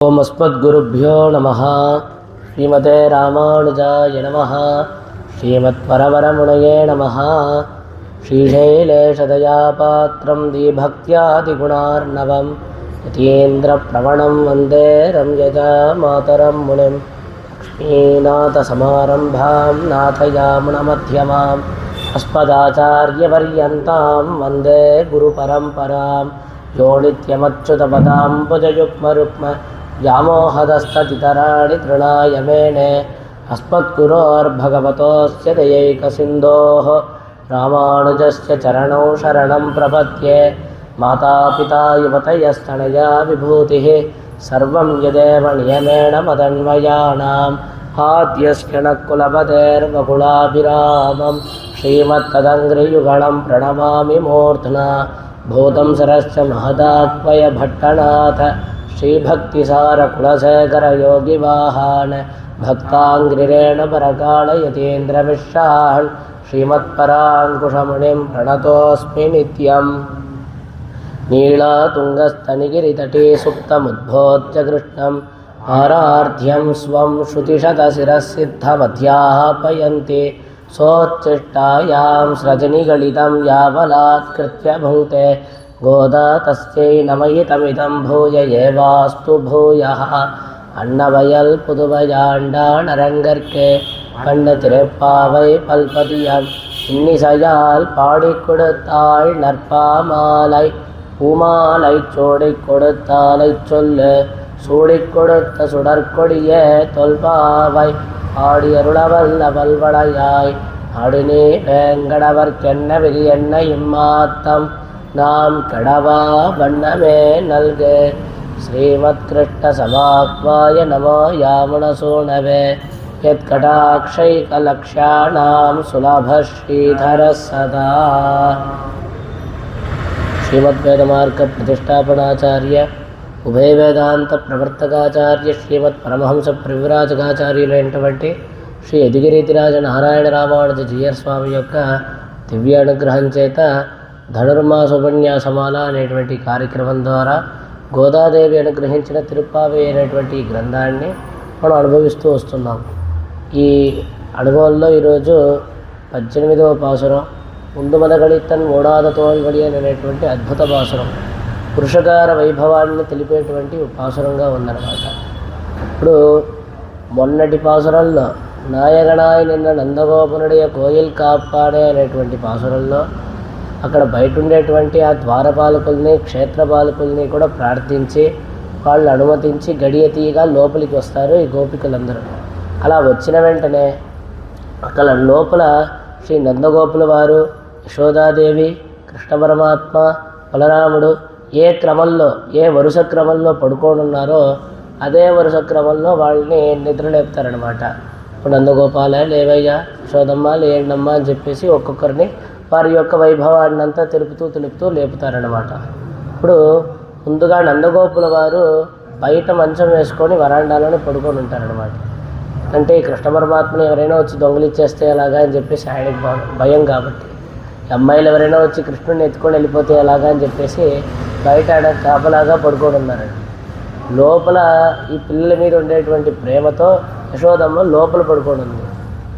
ओम अस्मद्गुरुभ्यो नमः। श्रीमते रामानुजाय नमः। श्रीमत्परवरमुनये नमः। श्रीशैलेशदयापात्रं दीभक्त्यादिगुणार्णवं यतीन्द्रप्रवणं वन्दे रम्यजामातरं मुनिं लक्ष्मीनाथसमारम्भां नाथयामुनमध्यमाम् अस्मदाचार्यपर्यन्तां वन्दे गुरुपरम्परां यो नित्यमच्युतपदाम्बुजयुग्मरुक्म व्यामोहदस्ततितराणि तृणाय मेने अस्मद्गुरोर्भगवतोऽस्य दयैकसिन्धोः रामानुजस्य चरणौ शरणं प्रपद्ये। मातापिता युवतयस्तनया विभूतिः सर्वं यदेव नियमेन मदन्वयानाम् आद्यस्य न कुलपतेर्वकुलाभिरामं श्रीमत्तदङ्घ्रियुगलं प्रणमामि मूर्ध्ना। भूतं सरश्च महदात्मय भट्टनाथ श्रीभक्तिसारकुलशेखरयोगिवाहान् भक्ताङ्घ्रिरेण परकालयतीन्द्रमिश्रान् श्रीमत्पराङ्कुशमुनिं प्रणतोऽस्मि नित्यम्। नीलातुङ्गस्तनिगिरितटे सुप्तमुद्बोध्य कृष्णम् आराध्यं स्वं श्रुतिशतशिरःसिद्धमध्यापयन्ति सोच्चिष्टायां स्रजनिगलितं यावलात्कृत्य भुङ्क्ते गोदा तस्यै नमयितमिदं भूय एवास्तु भूयः। अन्नवयल புதுவையாண்டானரங்கற்கே கண்ட திரைப்பாவை பல்பதியம் இன்னிசையால் பாடிக் கொடுத்தாள் நற்பாமாலை பூமாலை சூடிக் கொடுத்தாலை சொல்லு சூடிக் கொடுத்த சுடற்கொடியே தொல்பாவை ஆடியருளவல்ல வல்வளையாய் ஆடினே வேங்கடவர்க்கென்ன விரியென்ன இம்மாத்தம் நாம் கடவா வண்ணமே நல்கு। श्रीमत्कृष्णसमाह्वाय नमो यामुनसूनवे यत्कटाक्षैकलक्ष्याणां सुलभश्रीधरः सदा। श्रीमद्वेदमार्गप्रतिष्ठापनाचार्य उभय वेदांत प्रवर्तकाचार्य श्रीमत्परमहंसप्रिविराजकाचार्युలైనటువంటి శ్రీ యదుగిరితిరాజ నారాయణ రామానుజ జీయర్ స్వామి యొక్క దివ్య అనుగ్రహం చేత ధనుర్మాసోపన్యాసమాల అనేటువంటి కార్యక్రమం ద్వారా గోదాదేవి అనుగ్రహించిన తిరుప్పావై అనేటువంటి గ్రంథాన్ని మనం అనుభవిస్తూ వస్తున్నాం. ఈ అనుభవంలో ఈరోజు 18వ పాసురం ముందుమదగళితన్ మూడాద తోల్గడి అనేటువంటి అద్భుత పాసురం పురుషకార వైభవాన్ని తెలిపేటువంటి పాసురంగా ఉందన్నమాట. ఇప్పుడు మొన్నటి పాసురంలో నాయగణాయ నిన్న నందగోపునుడియ కోయిల్ కాపాడే అనేటువంటి పాసురంలో అక్కడ బయట ఉండేటువంటి ఆ ద్వారపాలకుల్ని క్షేత్రపాలకుల్ని కూడా ప్రార్థించి వాళ్ళు అనుమతించి గడియ తీయగా లోపలికి వస్తారు ఈ గోపికలందరూ. అలా వచ్చిన వెంటనే అక్కడ లోపల శ్రీ నందగోపుల వారు, యశోదాదేవి, కృష్ణ పరమాత్మ, బలరాముడు ఏ క్రమంలో ఏ వరుస క్రమంలో పడుకొని ఉన్నారో అదే వరుస క్రమంలో వాళ్ళని నిద్రలేపుతారనమాట. ఇప్పుడు నందగోపాల లేవయ్యా, యశోదమ్మ లేండమ్మ అని చెప్పేసి ఒక్కొక్కరిని వారి యొక్క వైభవాన్ని అంతా తెలుపుతూ లేపుతారనమాట. ఇప్పుడు ముందుగా నందగోపుల వారు బయట మంచం వేసుకొని వరాండాలోనే పడుకొని ఉంటారనమాట. అంటే కృష్ణ పరమాత్మని ఎవరైనా వచ్చి దొంగలిచ్చేస్తే ఎలాగా అని చెప్పేసి ఆయనకి భయం కాబట్టి, అమ్మాయిలు ఎవరైనా వచ్చి కృష్ణుని ఎత్తుకొని వెళ్ళిపోతే ఎలాగా అని చెప్పేసి బయట ఆడ కాపలాగా పడుకొని ఉన్నారండి. లోపల ఈ పిల్లల మీద ఉండేటువంటి ప్రేమతో యశోదమ్మ లోపల పడుకొని ఉంది.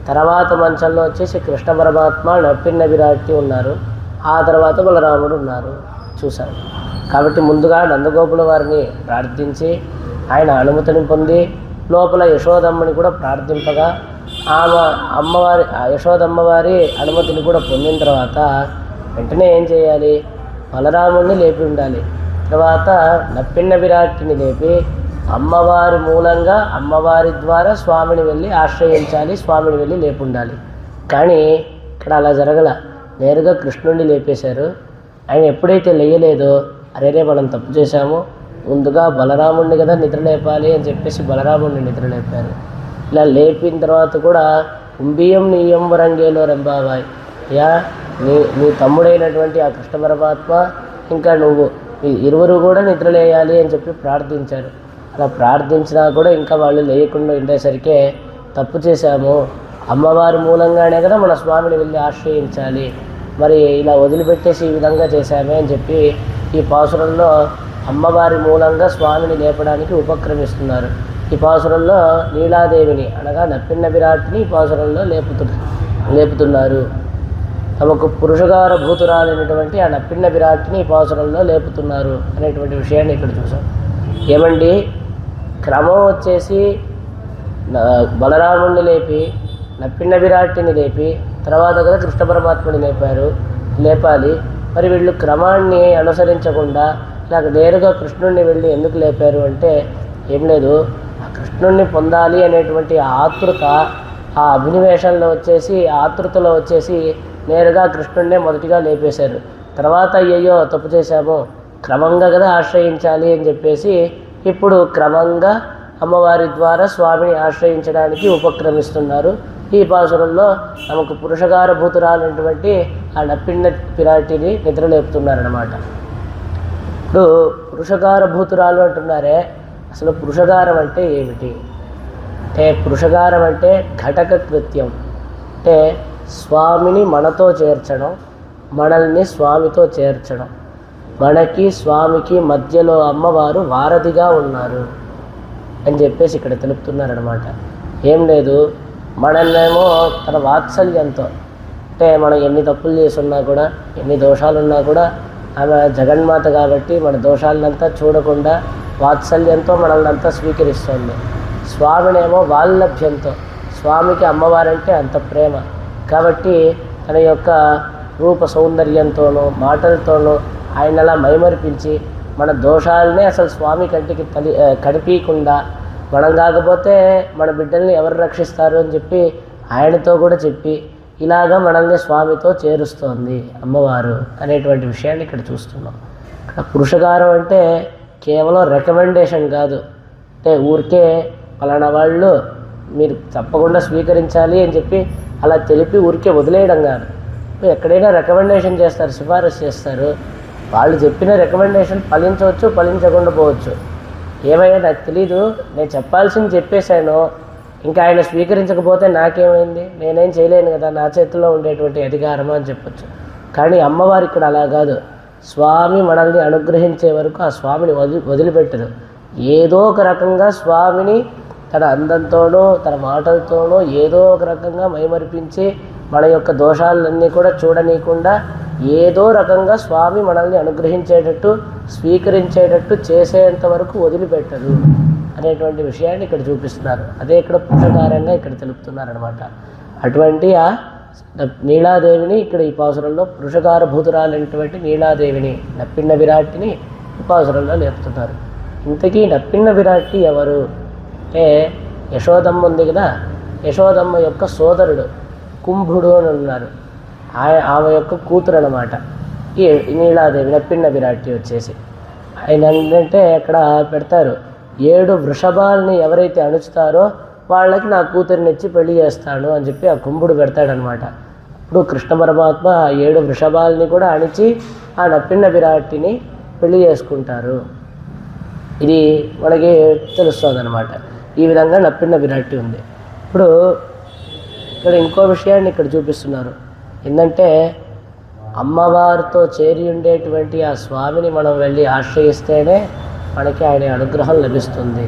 తర్వాత మంచంలో వచ్చేసి కృష్ణ పరమాత్మ నప్పిన్న విరాట్టి ఉన్నారు, ఆ తర్వాత బలరాముడు ఉన్నారు చూశారు. కాబట్టి ముందుగా నందగోపుల వారిని ప్రార్థించి ఆయన అనుమతిని పొంది లోపల యశోదమ్మని కూడా ప్రార్థింపగా ఆమె అమ్మవారి యశోదమ్మవారి అనుమతిని కూడా పొందిన తర్వాత వెంటనే ఏం చేయాలి, బలరాముడిని లేపి ఉండాలి. తర్వాత నప్పిన్న విరాట్టిని లేపి అమ్మవారి మూలంగా అమ్మవారి ద్వారా స్వామిని వెళ్ళి ఆశ్రయించాలి, స్వామిని వెళ్ళి లేపుండాలి. కానీ ఇక్కడ అలా జరగల, నేరుగా కృష్ణుడిని లేపేశారు. ఆయన ఎప్పుడైతే లేయలేదో అరేరే మనం తప్పు చేశాము, ముందుగా బలరాముడిని కదా నిద్రలేపాలి అని చెప్పేసి బలరాముడిని నిద్రలేపారు. ఇలా లేపిన తర్వాత కూడా ఉంబియం నీయం వరంగేలో రెంబాబాయ్, యా నీ తమ్ముడైనటువంటి ఆ కృష్ణ పరమాత్మ ఇంకా నువ్వు ఇరువురు కూడా నిద్రలేయాలి అని చెప్పి ప్రార్థించారు. అలా ప్రార్థించినా కూడా ఇంకా వాళ్ళు లేయకుండా ఉండేసరికే తప్పు చేశాము, అమ్మవారి మూలంగానే కదా మన స్వామిని వెళ్ళి ఆశ్రయించాలి, మరి ఇలా వదిలిపెట్టేసి ఈ విధంగా చేశామే అని చెప్పి ఈ పాసురంలో అమ్మవారి మూలంగా స్వామిని లేపడానికి ఉపక్రమిస్తున్నారు. ఈ పాసురంలో నీలాదేవిని అనగా నప్పిన్న విరాట్ని ఈ పాసురంలో లేపుతున్నారు. తమకు పురుషగార భూతురాలైనటువంటి ఆ నప్పిన్న విరాట్ని ఈ పాసురంలో లేపుతున్నారు అనేటువంటి విషయాన్ని ఇక్కడ చూసాం. ఏమండి, క్రమం వచ్చేసి బలరాముడిని లేపి నప్పిన్న విరాట్ని లేపి తర్వాత కదా కృష్ణ పరమాత్మని లేపాలి. మరి వీళ్ళు క్రమాన్ని అనుసరించకుండా ఇలాగ నేరుగా కృష్ణుడిని వెళ్ళి ఎందుకు లేపారు అంటే ఏం లేదు, ఆ కృష్ణుడిని పొందాలి అనేటువంటి ఆతృత, ఆ అభినివేశంలో వచ్చేసి ఆతృతలో వచ్చేసి నేరుగా కృష్ణుడినే మొదటిగా లేపేశారు. తర్వాత అయ్యయ్యో తప్పు చేశాము, క్రమంగా కదా ఆశ్రయించాలి అని చెప్పేసి ఇప్పుడు క్రమంగా అమ్మవారి ద్వారా స్వామిని ఆశ్రయించడానికి ఉపక్రమిస్తున్నారు. ఈ పాసురంలో நமకు పురుషగార భూతురాలైనటువంటి ఆ నప్పిన్న పిరాటిని నిద్రలేపుతున్నారన్నమాట. ఇప్పుడు పురుషగార భూతురాలు అంటున్నారే, అసలు పురుషగారం అంటే ఏమిటి అంటే పురుషగారం అంటే ఘటక కృత్యం, అంటే స్వామిని మనతో చేర్చడం, మనల్ని స్వామితో చేర్చడం. మనకి స్వామికి మధ్యలో అమ్మవారు వారధిగా ఉన్నారు అని చెప్పేసి ఇక్కడ తెలుపుతున్నారనమాట. ఏం లేదు, మనల్నేమో తన వాత్సల్యంతో, అంటే మనం ఎన్ని తప్పులు చేసున్నా కూడా ఎన్ని దోషాలున్నా కూడా ఆమె జగన్మాత కాబట్టి మన దోషాలనంతా చూడకుండా వాత్సల్యంతో మనల్ని అంతా స్వీకరిస్తుంది. స్వామినేమో వాల్లభ్యంతో, స్వామికి అమ్మవారంటే అంత ప్రేమ కాబట్టి తన యొక్క రూప సౌందర్యంతోనూ మాటలతోనూ ఆయన అలా మైమరిపించి మన దోషాలనే అసలు స్వామి కంటికి కనిపించకుండా, మనం కాకపోతే మన బిడ్డల్ని ఎవరు రక్షిస్తారు అని చెప్పి ఆయనతో కూడా చెప్పి ఇలాగా మనల్ని స్వామితో చేరుస్తోంది అమ్మవారు అనేటువంటి విషయాన్ని ఇక్కడ చూస్తున్నాం. ఇక్కడ పురుషగారం అంటే కేవలం రికమెండేషన్ కాదు, అంటే ఊరికే పలానా వాళ్ళు మీరు తప్పకుండా స్వీకరించాలి అని చెప్పి అలా తెలిపి ఊరికే వదిలేయడం కాదు. ఎక్కడైనా రికమెండేషన్ చేస్తారు, సిఫారసు చేస్తారు, వాళ్ళు చెప్పిన రికమెండేషన్ ఫలించవచ్చు, ఫలించకుండా పోవచ్చు. ఏమైనా నాకు తెలీదు, నేను చెప్పాల్సింది చెప్పేశాను, ఇంకా ఆయన స్వీకరించకపోతే నాకేమైంది, నేనేం చేయలేను కదా, నా చేతిలో ఉండేటువంటి అధికారం అని చెప్పచ్చు. కానీ అమ్మవారు ఇక్కడ అలా కాదు, స్వామి మనల్ని అనుగ్రహించే వరకు ఆ స్వామిని వదిలిపెట్టదు. ఏదో ఒక రకంగా స్వామిని తన అందంతోనో తన మాటలతోనో ఏదో ఒక రకంగా మైమరిపించి మన యొక్క దోషాలన్నీ కూడా చూడనీయకుండా ఏదో రకంగా స్వామి మనల్ని అనుగ్రహించేటట్టు స్వీకరించేటట్టు చేసేంత వరకు వదిలిపెట్టరు అనేటువంటి విషయాన్ని ఇక్కడ చూపిస్తున్నారు. అదే ఇక్కడ పురుషకారంగా ఇక్కడ తెలుపుతున్నారనమాట. అటువంటి ఆ నీలాదేవిని ఇక్కడ ఈ పాసురంలో పురుషకార భూతురాలైనటువంటి నీలాదేవిని నప్పిన్న విరాట్ని ఈ పాసురంలో లేపుతున్నారు. ఇంతకీ నప్పిన్న విరాట్టి ఎవరు అంటే యశోదమ్మ ఉంది కదా, యశోదమ్మ యొక్క సోదరుడు కుంభుడు అని ఉన్నారు, ఆమె యొక్క కూతురు అనమాట ఈ నీలాదేవి. నప్పిన్న విరాట్టి వచ్చేసి ఆయన ఏంటంటే అక్కడ పెడతారు, 7 వృషభాలని ఎవరైతే అణుచుతారో వాళ్ళకి నా కూతురినిచ్చి పెళ్లి చేస్తాను అని చెప్పి ఆ కుంభుడు పెడతాడనమాట. ఇప్పుడు కృష్ణ పరమాత్మ 7 వృషభాలని కూడా అణిచి ఆ నప్పిన్న విరాట్టిని పెళ్లి చేసుకుంటారు. ఇది మనకి తెలుస్తుంది అనమాట. ఈ విధంగా నప్పిన్న విరాట్టి ఉంది. ఇప్పుడు ఇక్కడ ఇంకో విషయాన్ని ఇక్కడ చూపిస్తున్నారు. ఏంటంటే అమ్మవారితో చేరి ఉండేటువంటి ఆ స్వామిని మనం వెళ్ళి ఆశ్రయిస్తేనే మనకి ఆయన అనుగ్రహం లభిస్తుంది.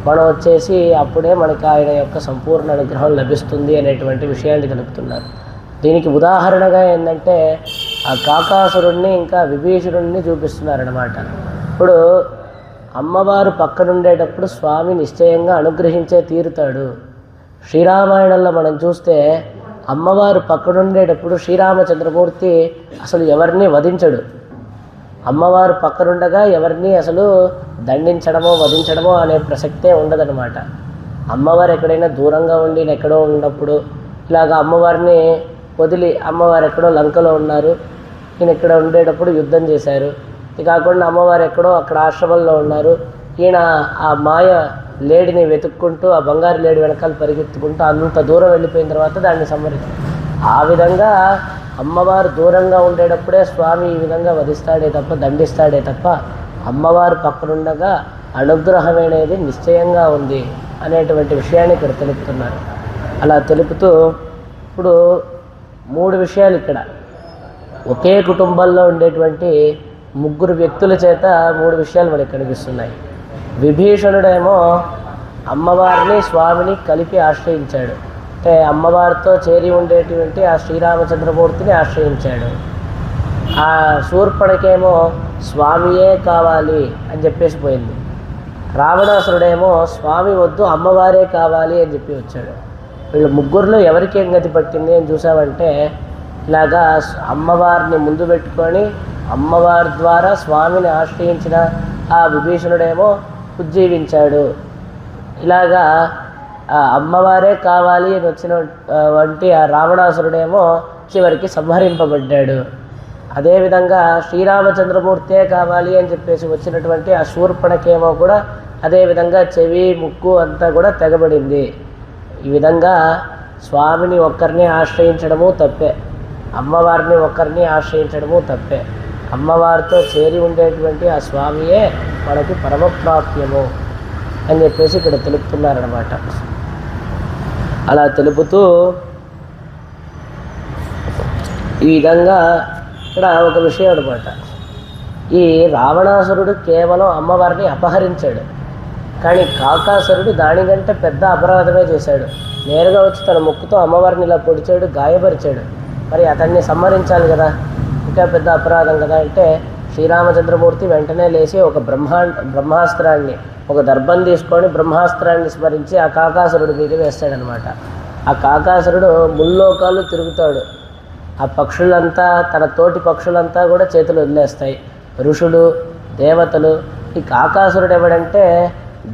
మనం వచ్చేసి అప్పుడే మనకి ఆయన యొక్క సంపూర్ణ అనుగ్రహం లభిస్తుంది అనేటువంటి విషయాన్ని తెలుపుతున్నారు. దీనికి ఉదాహరణగా ఏంటంటే ఆ కాకాసురుణ్ణి ఇంకా విభీషణుడిని చూపిస్తున్నారనమాట. ఇప్పుడు అమ్మవారు పక్కనుండేటప్పుడు స్వామి నిశ్చయంగా అనుగ్రహించే తీరుతాడు. శ్రీరామాయణంలో మనం చూస్తే అమ్మవారు పక్కనుండేటప్పుడు శ్రీరామచంద్రమూర్తి అసలు ఎవరిని వధించడు. అమ్మవారు పక్కనుండగా ఎవరిని అసలు దండించడమో వధించడమో అనే ప్రసక్తే ఉండదన్నమాట. అమ్మవారు ఎక్కడైనా దూరంగా ఉండి ఎక్కడో ఉన్నప్పుడు ఇలాగ అమ్మవారిని వదిలి, అమ్మవారు ఎక్కడో లంకలో ఉన్నారు, ఈయన ఇక్కడ ఉండేటప్పుడు యుద్ధం చేశారు. ఇది కాకుండా అమ్మవారు ఎక్కడో అక్కడ ఆశ్రమంలో ఉన్నారు, ఈయన ఆ మాయ లేడిని వెతుక్కుంటూ ఆ బంగారు లేడి వెనకాల పరిగెత్తుకుంటూ అంత దూరం వెళ్ళిపోయిన తర్వాత దాన్ని సంహరించారు. ఆ విధంగా అమ్మవారు దూరంగా ఉండేటప్పుడే స్వామి ఈ విధంగా వధిస్తాడే తప్ప దండిస్తాడే తప్ప అమ్మవారు పక్కనుండగా అనుగ్రహం అనేది నిశ్చయంగా ఉంది అనేటువంటి విషయాన్ని ఇక్కడ తెలుపుతున్నారు. అలా తెలుపుతూ ఇప్పుడు 3 విషయాలు ఇక్కడ ఒకే కుటుంబంలో ఉండేటువంటి ముగ్గురు వ్యక్తుల చేత 3 విషయాలు మనకి కనిపిస్తున్నాయి. విభీషణుడేమో అమ్మవారిని స్వామిని కలిపి ఆశ్రయించాడు, అంటే అమ్మవారితో చేరి ఉండేటువంటి ఆ శ్రీరామచంద్రమూర్తిని ఆశ్రయించాడు. ఆ శూర్పణకేమో స్వామియే కావాలి అని చెప్పేసి పోయింది. రావణాసురుడేమో స్వామి వద్దు అమ్మవారే కావాలి అని చెప్పి వచ్చాడు. వీళ్ళు ముగ్గురులో ఎవరికి ఏం గతి పట్టింది అని చూసామంటే, ఇలాగా అమ్మవారిని ముందు పెట్టుకొని అమ్మవారి ద్వారా స్వామిని ఆశ్రయించిన ఆ విభీషణుడేమో ఉజ్జీవించాడు. ఇలాగా అమ్మవారే కావాలి అని వచ్చిన వంటి ఆ రావణాసురుడేమో చివరికి సంహరింపబడ్డాడు. అదేవిధంగా శ్రీరామచంద్రమూర్తే కావాలి అని చెప్పేసి వచ్చినటువంటి ఆ శూర్పణకేమో కూడా అదేవిధంగా చెవి ముక్కు అంతా కూడా తెగబడింది. ఈ విధంగా స్వామిని ఒక్కరిని ఆశ్రయించడము తప్పే, అమ్మవారిని ఒక్కరిని ఆశ్రయించడము తప్పే. అమ్మవారితో చేరి ఉండేటువంటి ఆ స్వామియే మనకి పరమప్రాప్యము అని చెప్పేసి ఇక్కడ తెలుపుతున్నారన్నమాట. అలా తెలుపుతూ ఈ విధంగా ఇక్కడ ఒక విషయం అనమాట. ఈ రావణాసురుడు కేవలం అమ్మవారిని అపహరించాడు, కానీ కాకాసురుడు దానికంటే పెద్ద అపరాధమే చేశాడు. నేరుగా వచ్చి తన ముక్కుతో అమ్మవారిని ఇలా పొడిచాడు, గాయపరిచాడు. మరి అతన్ని సంహరించాలి కదా, ఇంకా పెద్ద అపరాధం కదా. అంటే శ్రీరామచంద్రమూర్తి వెంటనే లేచి ఒక బ్రహ్మాస్త్రాన్ని, ఒక దర్భం తీసుకొని బ్రహ్మాస్త్రాన్ని స్మరించి ఆ కాకాసురుడి మీద వేస్తాడనమాట. ఆ కాకాసురుడు ముల్లోకాలు తిరుగుతాడు. ఆ పక్షులంతా, తన తోటి పక్షులంతా కూడా చేతులు వదిలేస్తాయి. ఋషులు, దేవతలు. ఈ కాకాసురుడు ఎవడంటే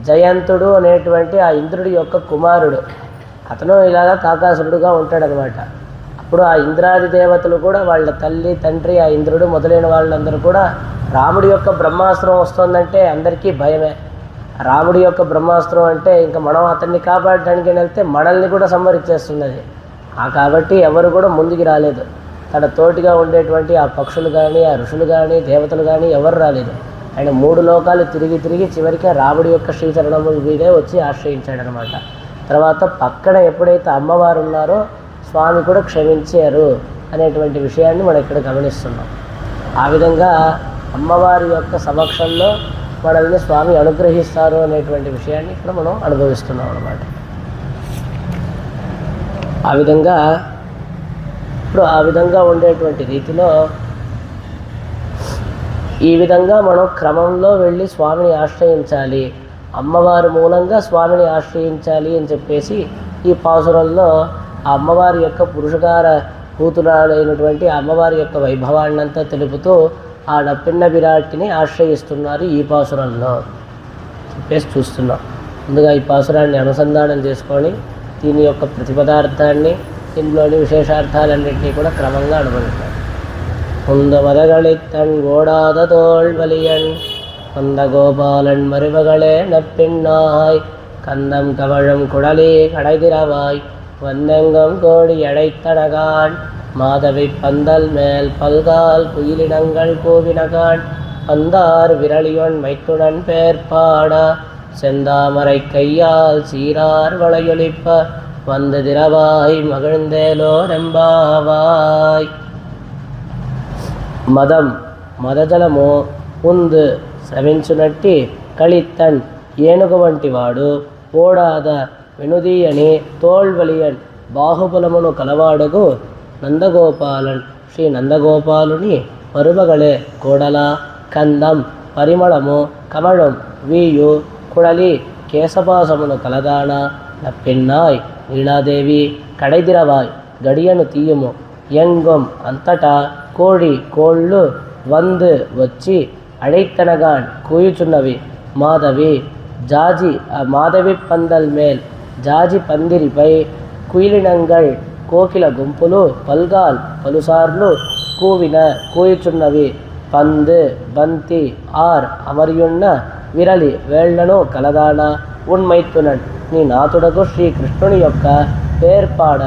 జయంతుడు అనేటువంటి ఆ ఇంద్రుడి యొక్క కుమారుడు. అతను ఇలాగా కాకాసురుడుగా ఉంటాడనమాట. అప్పుడు ఆ ఇంద్రాది దేవతలు కూడా వాళ్ళ తల్లి, తండ్రి, ఆ ఇంద్రుడు మొదలైన వాళ్ళందరూ కూడా రాముడి యొక్క బ్రహ్మాస్త్రం వస్తుందంటే అందరికీ భయమే. రాముడి యొక్క బ్రహ్మాస్త్రం అంటే ఇంకా మనం అతన్ని కాపాడడానికి వెళ్తే మనల్ని కూడా సంహరించేస్తున్నది. కాబట్టి ఎవరు కూడా ముందుకు రాలేదు. తన తోటిగా ఉండేటువంటి ఆ పక్షులు కానీ, ఆ ఋషులు కానీ, దేవతలు కానీ ఎవరు రాలేదు. ఆయన 3 లోకాలు తిరిగి తిరిగి చివరికి రాముడి యొక్క శ్రీచరణముల మీదే వచ్చి ఆశ్రయించాడనమాట. తర్వాత పక్కన ఎప్పుడైతే అమ్మవారు ఉన్నారో స్వామి కూడా క్షమించారు అనేటువంటి విషయాన్ని మనం ఇక్కడ గమనిస్తున్నాం. ఆ విధంగా అమ్మవారి యొక్క సమక్షంలో మనల్ని స్వామి అనుగ్రహిస్తారు అనేటువంటి విషయాన్ని ఇక్కడ మనం అనుభవిస్తున్నాం అన్నమాట. ఆ విధంగా ఇప్పుడు ఆ విధంగా ఉండేటువంటి రీతిలో ఈ విధంగా మనం క్రమంలో వెళ్ళి స్వామిని ఆశ్రయించాలి, అమ్మవారి మూలంగా స్వామిని ఆశ్రయించాలి అని చెప్పేసి ఈ పాసురంలో ఆ అమ్మవారి యొక్క పురుషకార కూతురాలైనటువంటి అమ్మవారి యొక్క వైభవాన్నంతా తెలుపుతూ ఆ నప్పిన్న విరాట్ని ఆశ్రయిస్తున్నారు ఈ పాసురంలో చెప్పేసి చూస్తున్నాం. ముందుగా ఈ పాసురాన్ని అనుసంధానం చేసుకొని దీని యొక్క ప్రతిపదార్థాన్ని, దీనిలోని విశేషార్థాలన్నింటినీ కూడా క్రమంగా అనుభవిస్తాం. குந்தமதகளித்தன் ஓடாத தோள் வலியன் கொந்த கோபாலன் மருமகளே நப்பின்னாய் கந்தம் கவழும் குடலி கடைதிரவாய் வந்தெங்கும் கோடி அடைத்தனகான் மாதவி பந்தல் மேல் பல்கால் குயிலினங்கள் கூவினகான் பந்தார் விரலியொன் மைத்துடன் பேர்பாட செந்தாமரை கையால் சீரார் வளையொலிப்ப வந்து திரவாய் மகிழ்ந்தேலோ ரெம்பாவாய். మదం మదజలము ఉందు స్రవించునట్టి కలిత్తన్ ఏనుగు వంటి వాడు ఓడాద వెనుదీయని తోల్వలియన్ బాహుబలమును కలవాడుగు నందగోపాలన్ శ్రీ నందగోపాలుని మరుమగళే కోడల కందం పరిమళము కమళం వీయు కుడలి కేశపాసమును కలదాన నప్పిన్నాయ్ నీలాదేవి కడైదిరవాయ్ గడియను తీయుము ఎంగొం అంతటా కోడి కోళ్ళు వందు వచ్చి అడైతనగాన్ కూయుచున్నవి మాధవి జాజి మాధవి పందల్ మేల్ జాజి పందిరిపై కుయిలినంగల్ కోకిల గుంపులు పల్గాల్ పలుసార్లు కూయుచున్నవి పందు బంతి ఆర్ అమర్యున్న విరలి వేళ్లను కలదాన ఉన్మైతునన్ నీ నాతుడకు శ్రీకృష్ణుని యొక్క పేర్పాడ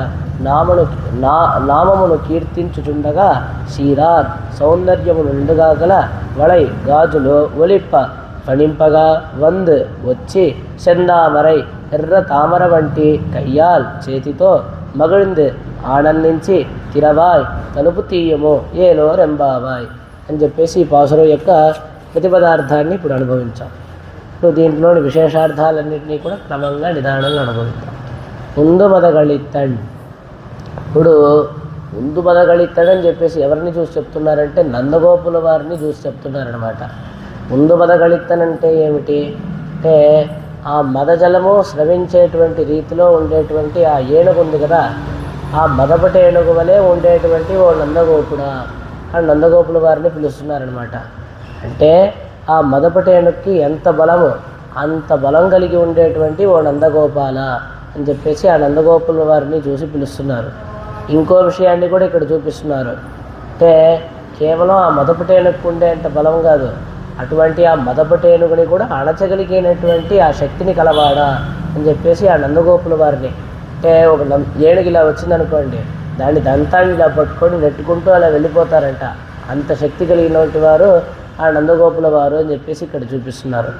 నామమును కీర్తించుచుండగా శ్రీరార్ సౌందర్యము నిండుగా గల వళై గాజులు ఒలిప్ప ఫణింపగా వందు వచ్చి చందామరై ఎర్ర తామర వంటి కయ్యాల్ చేతితో మగిழ்ந்து ఆనందించి తిరవాయ్ తలుపు తీయము ఏలో రెంబావాయ్ అని చెప్పేసి ఈ పాసురం యొక్క ప్రతిపదార్థాన్ని ఇప్పుడు అనుభవించాం. ఇప్పుడు దీంట్లోని విశేషార్థాలన్నింటినీ కూడా క్రమంగా నిదానంగా అనుభవిస్తాం. ముందు మదగళిత్తణ్. ఇప్పుడు ముందు మదగళిత్తణ్ అని చెప్పేసి ఎవరిని చూసి చెప్తున్నారంటే నందగోపుల వారిని చూసి చెప్తున్నారనమాట. ముందు మదగళిత్తన్ అంటే ఏమిటి అంటే ఆ మదజలము స్రవించేటువంటి రీతిలో ఉండేటువంటి ఆ ఏనుగు ఉంది కదా, ఆ మదపటి ఏనుగు వలె ఉండేటువంటి ఓ నందగోపుడా ఆ నందగోపుల వారిని పిలుస్తున్నారనమాట. అంటే ఆ మదపటి ఏనుగుకి ఎంత బలము అంత బలం కలిగి ఉండేటువంటి ఓ నందగోపాల అని చెప్పేసి ఆ నందగోపుల వారిని చూసి పిలుస్తున్నారు. ఇంకో విషయాన్ని కూడా ఇక్కడ చూపిస్తున్నారు. అంటే కేవలం ఆ మదపటి ఏనుగుకు ఉండేంత బలం కాదు, అటువంటి ఆ మదపటి ఏనుగుని కూడా అణచగలిగినటువంటి ఆ శక్తిని కలవాడా అని చెప్పేసి ఆ నందగోపుల వారిని, అంటే ఒక ఏనుగు ఇలా వచ్చిందనుకోండి, దాన్ని దంతాన్ని ఇలా పట్టుకొని నెట్టుకుంటూ అలా వెళ్ళిపోతారంట. అంత శక్తి కలిగినటువంటి వారు ఆ నందగోపుల వారు అని చెప్పేసి ఇక్కడ చూపిస్తున్నారు.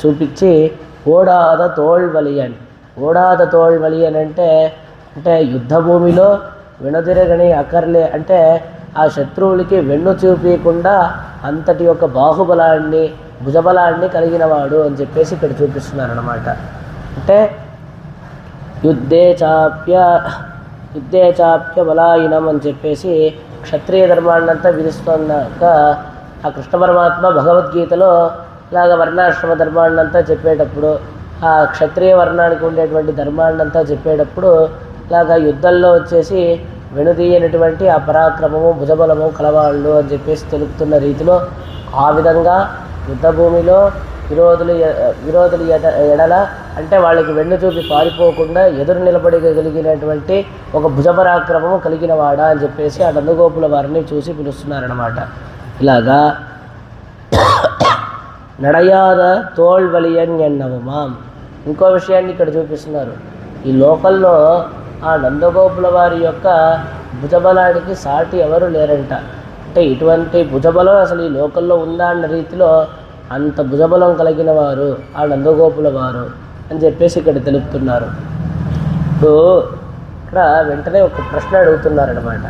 చూపించి ఓడాద తోళ్వలియన్. ఓడాద తోళ్వలియన్ అంటే యుద్ధ భూమిలో వెనుదిరగని అక్కర్లే, అంటే ఆ శత్రువులకి వెన్ను చూపించకుండా అంతటి యొక్క బాహుబలాన్ని భుజబలాన్ని కలిగినవాడు అని చెప్పేసి ఇక్కడ చూపిస్తున్నారన్నమాట. అంటే యుద్ధే చాప్య బలాయినం అని చెప్పేసి క్షత్రియ ధర్మాన్నంతా విధిస్తున్నాక ఆ కృష్ణ పరమాత్మ భగవద్గీతలో ఇలాగ వర్ణాశ్రమ ధర్మాన్నంతా చెప్పేటప్పుడు, ఆ క్షత్రియ వర్ణానికి ఉండేటువంటి ధర్మాన్నంతా చెప్పేటప్పుడు ఇలాగ యుద్ధంలో వచ్చేసి వెనుదీయనటువంటి ఆ పరాక్రమము భుజబలము కలవాళ్ళు అని చెప్పేసి తెలుపుతున్న రీతిలో ఆ విధంగా యుద్ధభూమిలో విరోధులు ఎడల అంటే వాళ్ళకి వెన్ను చూపి పారిపోకుండా ఎదురు నిలబడగలిగినటువంటి ఒక భుజపరాక్రమము కలిగిన వాడా అని చెప్పేసి ఆ నందగోపుల వారిని చూసి పిలుస్తున్నారన్నమాట. ఇలాగా నడయాద తోళ్వలియన్ ఎన్నవమాం. ఇంకో విషయాన్ని ఇక్కడ చూపిస్తున్నారు. ఈ లోకల్లో ఆ నందగోపుల వారి యొక్క భుజబలానికి సాటి ఎవరు లేరంట. అంటే ఇటువంటి భుజబలం అసలు ఈ లోకల్లో ఉందా అన్న రీతిలో అంత భుజబలం కలిగిన వారు ఆ నందగోపుల వారు అని చెప్పేసి ఇక్కడ తెలుపుతున్నారు. ఇప్పుడు ఇక్కడ వెంటనే ఒక ప్రశ్న అడుగుతున్నారనమాట.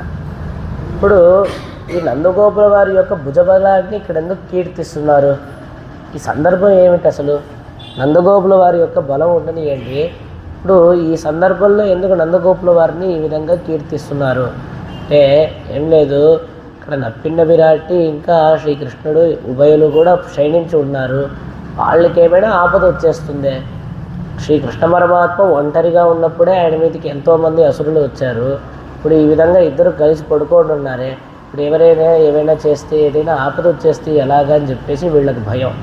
ఇప్పుడు ఈ నందగోపుల వారి యొక్క భుజబలాన్ని ఇక్కడ ఎందుకు కీర్తిస్తున్నారు? ఈ సందర్భం ఏమిటి? అసలు నందగోపుల వారి యొక్క బలం ఉండని ఏంటి? ఇప్పుడు ఈ సందర్భంలో ఎందుకు నందగోపుల వారిని ఈ విధంగా కీర్తిస్తున్నారు అంటే ఏం లేదు, ఇక్కడ నప్పిన్న విరాటి ఇంకా శ్రీకృష్ణుడు ఉభయులు కూడా శయనించి ఉన్నారు. వాళ్ళకి ఏమైనా ఆపద వచ్చేస్తుంది. శ్రీకృష్ణ పరమాత్మ ఒంటరిగా ఉన్నప్పుడే ఆయన మీదకి ఎంతోమంది అసురులు వచ్చారు. ఇప్పుడు ఈ విధంగా ఇద్దరు కలిసి పడుకోండి ఉన్నారే, ఇప్పుడు ఎవరైనా ఏమైనా చేస్తే ఏదైనా ఆపద వచ్చేస్తే ఎలాగా అని చెప్పేసి వీళ్ళకి భయం.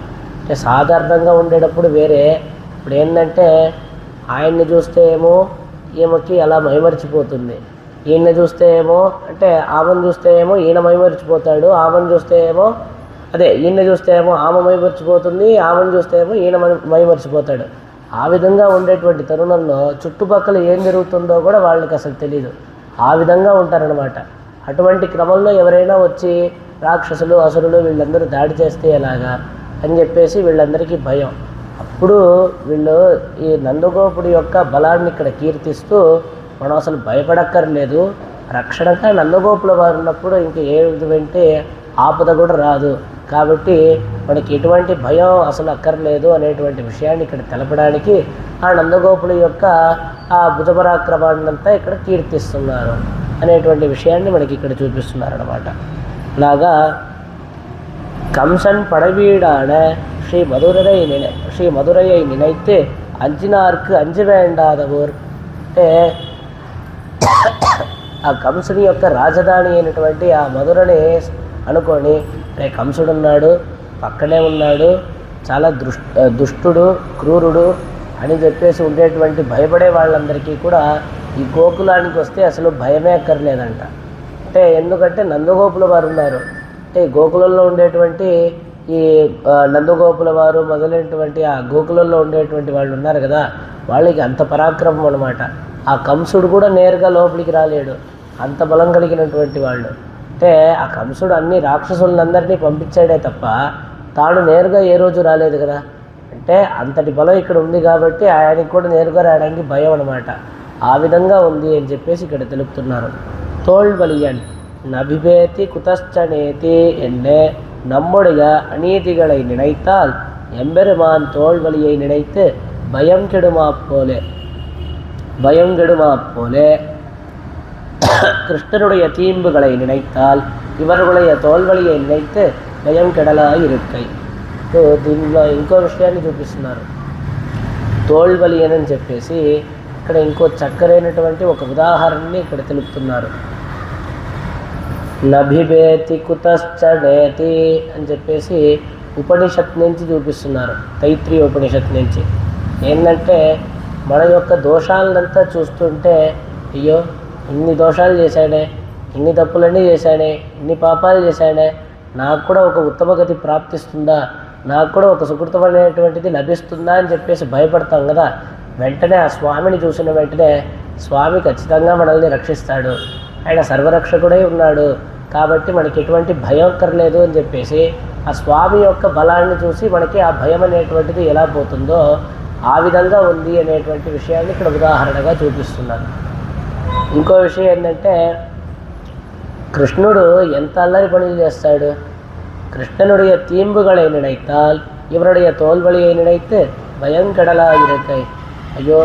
అంటే సాధారణంగా ఉండేటప్పుడు వేరే, ఇప్పుడు ఏంటంటే ఆయన్ని చూస్తే ఏమో ఈమెకి అలా మైమరిచిపోతుంది, ఈయన్ని చూస్తే ఏమో అంటే ఆమెను చూస్తే ఏమో ఈయన మైమరిచిపోతాడు, ఆమెను చూస్తే ఏమో ఈయన్ని చూస్తే ఏమో ఆమె మైమరిచిపోతుంది, ఆమెను చూస్తే ఏమో ఈయన మైమరిచిపోతాడు. ఆ విధంగా ఉండేటువంటి తరుణంలో చుట్టుపక్కల ఏం జరుగుతుందో కూడా వాళ్ళకి అసలు తెలియదు. ఆ విధంగా ఉంటారనమాట. అటువంటి క్రమంలో ఎవరైనా వచ్చి రాక్షసులు అసురులు వీళ్ళందరూ దాడి చేస్తే ఎలాగా అని చెప్పేసి వీళ్ళందరికీ భయం. అప్పుడు వీళ్ళు ఈ నందగోపుడి యొక్క బలాన్ని ఇక్కడ కీర్తిస్తూ మనం అసలు భయపడక్కర్లేదు, రక్షణగా నందగోపుల వారు ఉన్నప్పుడు ఇంక ఏ విధంటే ఆపద కూడా రాదు, కాబట్టి మనకి ఎటువంటి భయం అసలు అక్కర్లేదు అనేటువంటి విషయాన్ని ఇక్కడ తెలపడానికి ఆ నందగోపుల యొక్క ఆ భుజపరాక్రమాన్నంతా ఇక్కడ కీర్తిస్తున్నారు అనేటువంటి విషయాన్ని మనకి ఇక్కడ చూపిస్తున్నారన్నమాట. అలాగా కంసన్ పడవీడాన శ్రీ మధురైயை நினைத்து అంజినార్కు అంజి వేండాదవోర్. అంటే ఆ కంసుని యొక్క రాజధాని అయినటువంటి ఆ మధురని అనుకొని, కంసుడు ఉన్నాడు, పక్కనే ఉన్నాడు, చాలా దుష్టుడు క్రూరుడు అని చెప్పేసి ఉండేటువంటి భయపడే వాళ్ళందరికీ కూడా ఈ గోకులానికి వస్తే అసలు భయమే అక్కర్లేదంట. అంటే ఎందుకంటే నందగోపుల వారు ఉన్నారు. అంటే గోకులంలో ఉండేటువంటి ఈ నందగోపుల వారు మొదలైనటువంటి ఆ గోకులంలో ఉండేటువంటి వాళ్ళు ఉన్నారు కదా, వాళ్ళకి అంత పరాక్రమం అనమాట. ఆ కంసుడు కూడా నేరుగా లోపలికి రాలేడు, అంత బలం కలిగినటువంటి వాళ్ళు. అంటే ఆ కంసుడు అన్ని రాక్షసులందరినీ పంపించాడే తప్ప తాను నేరుగా ఏ రోజు రాలేదు కదా. అంటే అంతటి బలం ఇక్కడ ఉంది కాబట్టి ఆయనకి కూడా నేరుగా రావడానికి భయం అనమాట. ఆ విధంగా ఉంది అని చెప్పేసి ఇక్కడ తెలుపుతున్నారు. తోళ్వలియన్ நபிபேத்தி குதஸ்சனேதி என்ன நம்முடைய அநீதிகளை நினைத்தால் எம்பெருமான் தோல்வலியை நினைத்து பயம் கெடுமா போலே கிருஷ்ணனுடைய தீம்புகளை நினைத்தால் ఇవరుடைய తోల్వలిயை నిனைத்து భయం కెడలాయి ఇరుక్కై. దీనిలో ఇంకో విషయాన్ని చూపిస్తున్నారు. తోల్వలి అని చెప్పేసి ఇక్కడ ఇంకో చక్కరైనటువంటి ఒక ఉదాహరణని ఇక్కడ తెలుపుతున్నారు. నభిబేతి కుతశ్చనేతి అని చెప్పేసి ఉపనిషత్ నుంచి చూపిస్తున్నారు. తైత్రీయ ఉపనిషత్ నుంచి ఏంటంటే మన యొక్క దోషాలనంతా చూస్తుంటే అయ్యో ఇన్ని దోషాలు చేశాడే, ఇన్ని తప్పులన్నీ చేశాడే, ఇన్ని పాపాలు చేశాడే, నాకు కూడా ఒక ఉత్తమ గతి ప్రాప్తిస్తుందా, నాకు కూడా ఒక సుకృతం అనేటువంటిది లభిస్తుందా అని చెప్పేసి భయపడతాం కదా. వెంటనే ఆ స్వామిని చూసిన వెంటనే స్వామి ఖచ్చితంగా మనల్ని రక్షిస్తాడు, ఆయన సర్వరక్షకుడై ఉన్నాడు కాబట్టి మనకి ఎటువంటి భయం అక్కర్లేదు అని చెప్పేసి ఆ స్వామి యొక్క బలాన్ని చూసి మనకి ఆ భయం అనేటువంటిది ఎలా పోతుందో ఆ విధంగా ఉంది అనేటువంటి విషయాన్ని ఇక్కడ ఉదాహరణగా చూపిస్తున్నారు. ఇంకో విషయం ఏంటంటే కృష్ణుడు ఎంత అల్లరి పనులు చేస్తాడు. కృష్ణனுடைய தீம்புகளை நினைத்தால் இவருடைய தோல்வலியை நினைத்து భయం కెడలాయి ఇరుక్కై. అయ్యో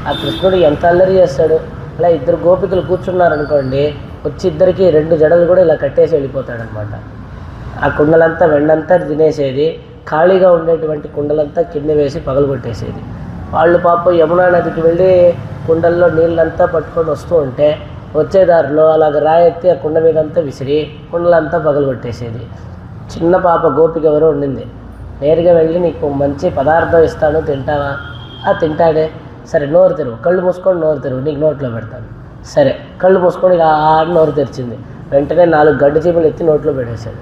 ఆ కృష్ణుడు ఎంత అల్లరి చేస్తాడు. అలా ఇద్దరు గోపికలు కూర్చున్నారనుకోండి, వచ్చి ఇద్దరికి 2 జడలు కూడా ఇలా కట్టేసి వెళ్ళిపోతాడనమాట. ఆ కుండలంతా వెండంతా తినేసేది, ఖాళీగా ఉండేటువంటి కుండలంతా కింద వేసి పగలగొట్టేసేది. వాళ్ళు పాపం యమునా నదికి వెళ్ళి కుండల్లో నీళ్ళంతా పట్టుకొని వస్తూ ఉంటే వచ్చేదారిలో అలాగ రాయెత్తి ఆ కుండ మీదంతా విసిరి కుండలంతా పగలగొట్టేసేది. చిన్న పాప గోపిక ఎవరో ఉండింది. నేరుగా వెళ్ళి నీకు మంచి పదార్థం ఇస్తాను తింటావా? తింటాడే. సరే నోరు తెరువు, కళ్ళు మూసుకొని నోరు తెరువు, నీకు నోట్లో పెడతాను. సరే కళ్ళు మూసుకొని నోరు తెరిచింది. వెంటనే 4 గడ్డి చీమలు ఎత్తి నోట్లో పెట్టేశాడు.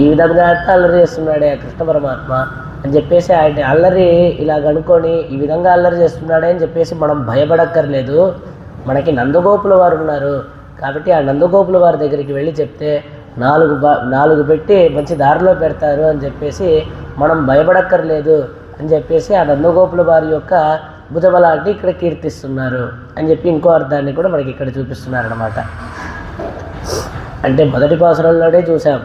ఈ విధంగా అల్లరి చేస్తున్నాడే ఆ కృష్ణ పరమాత్మ అని చెప్పేసి ఆయన అల్లరి ఇలాగ అనుకొని ఈ విధంగా అల్లరి చేస్తున్నాడే అని చెప్పేసి మనం భయపడక్కర్లేదు. మనకి నందగోపుల వారు ఉన్నారు కాబట్టి ఆ నందగోపుల వారి దగ్గరికి వెళ్ళి చెప్తే 4 పెట్టి మంచి దారిలో పెడతారు అని చెప్పేసి మనం భయపడక్కర్లేదు అని చెప్పేసి ఆ నందగోపుల వారి యొక్క భుజబలాన్ని ఇక్కడ కీర్తిస్తున్నారు అని చెప్పి ఇంకో అర్థాన్ని కూడా మనకి ఇక్కడ చూపిస్తున్నారన్నమాట. అంటే మొదటి పాసురంలోనే చూసాం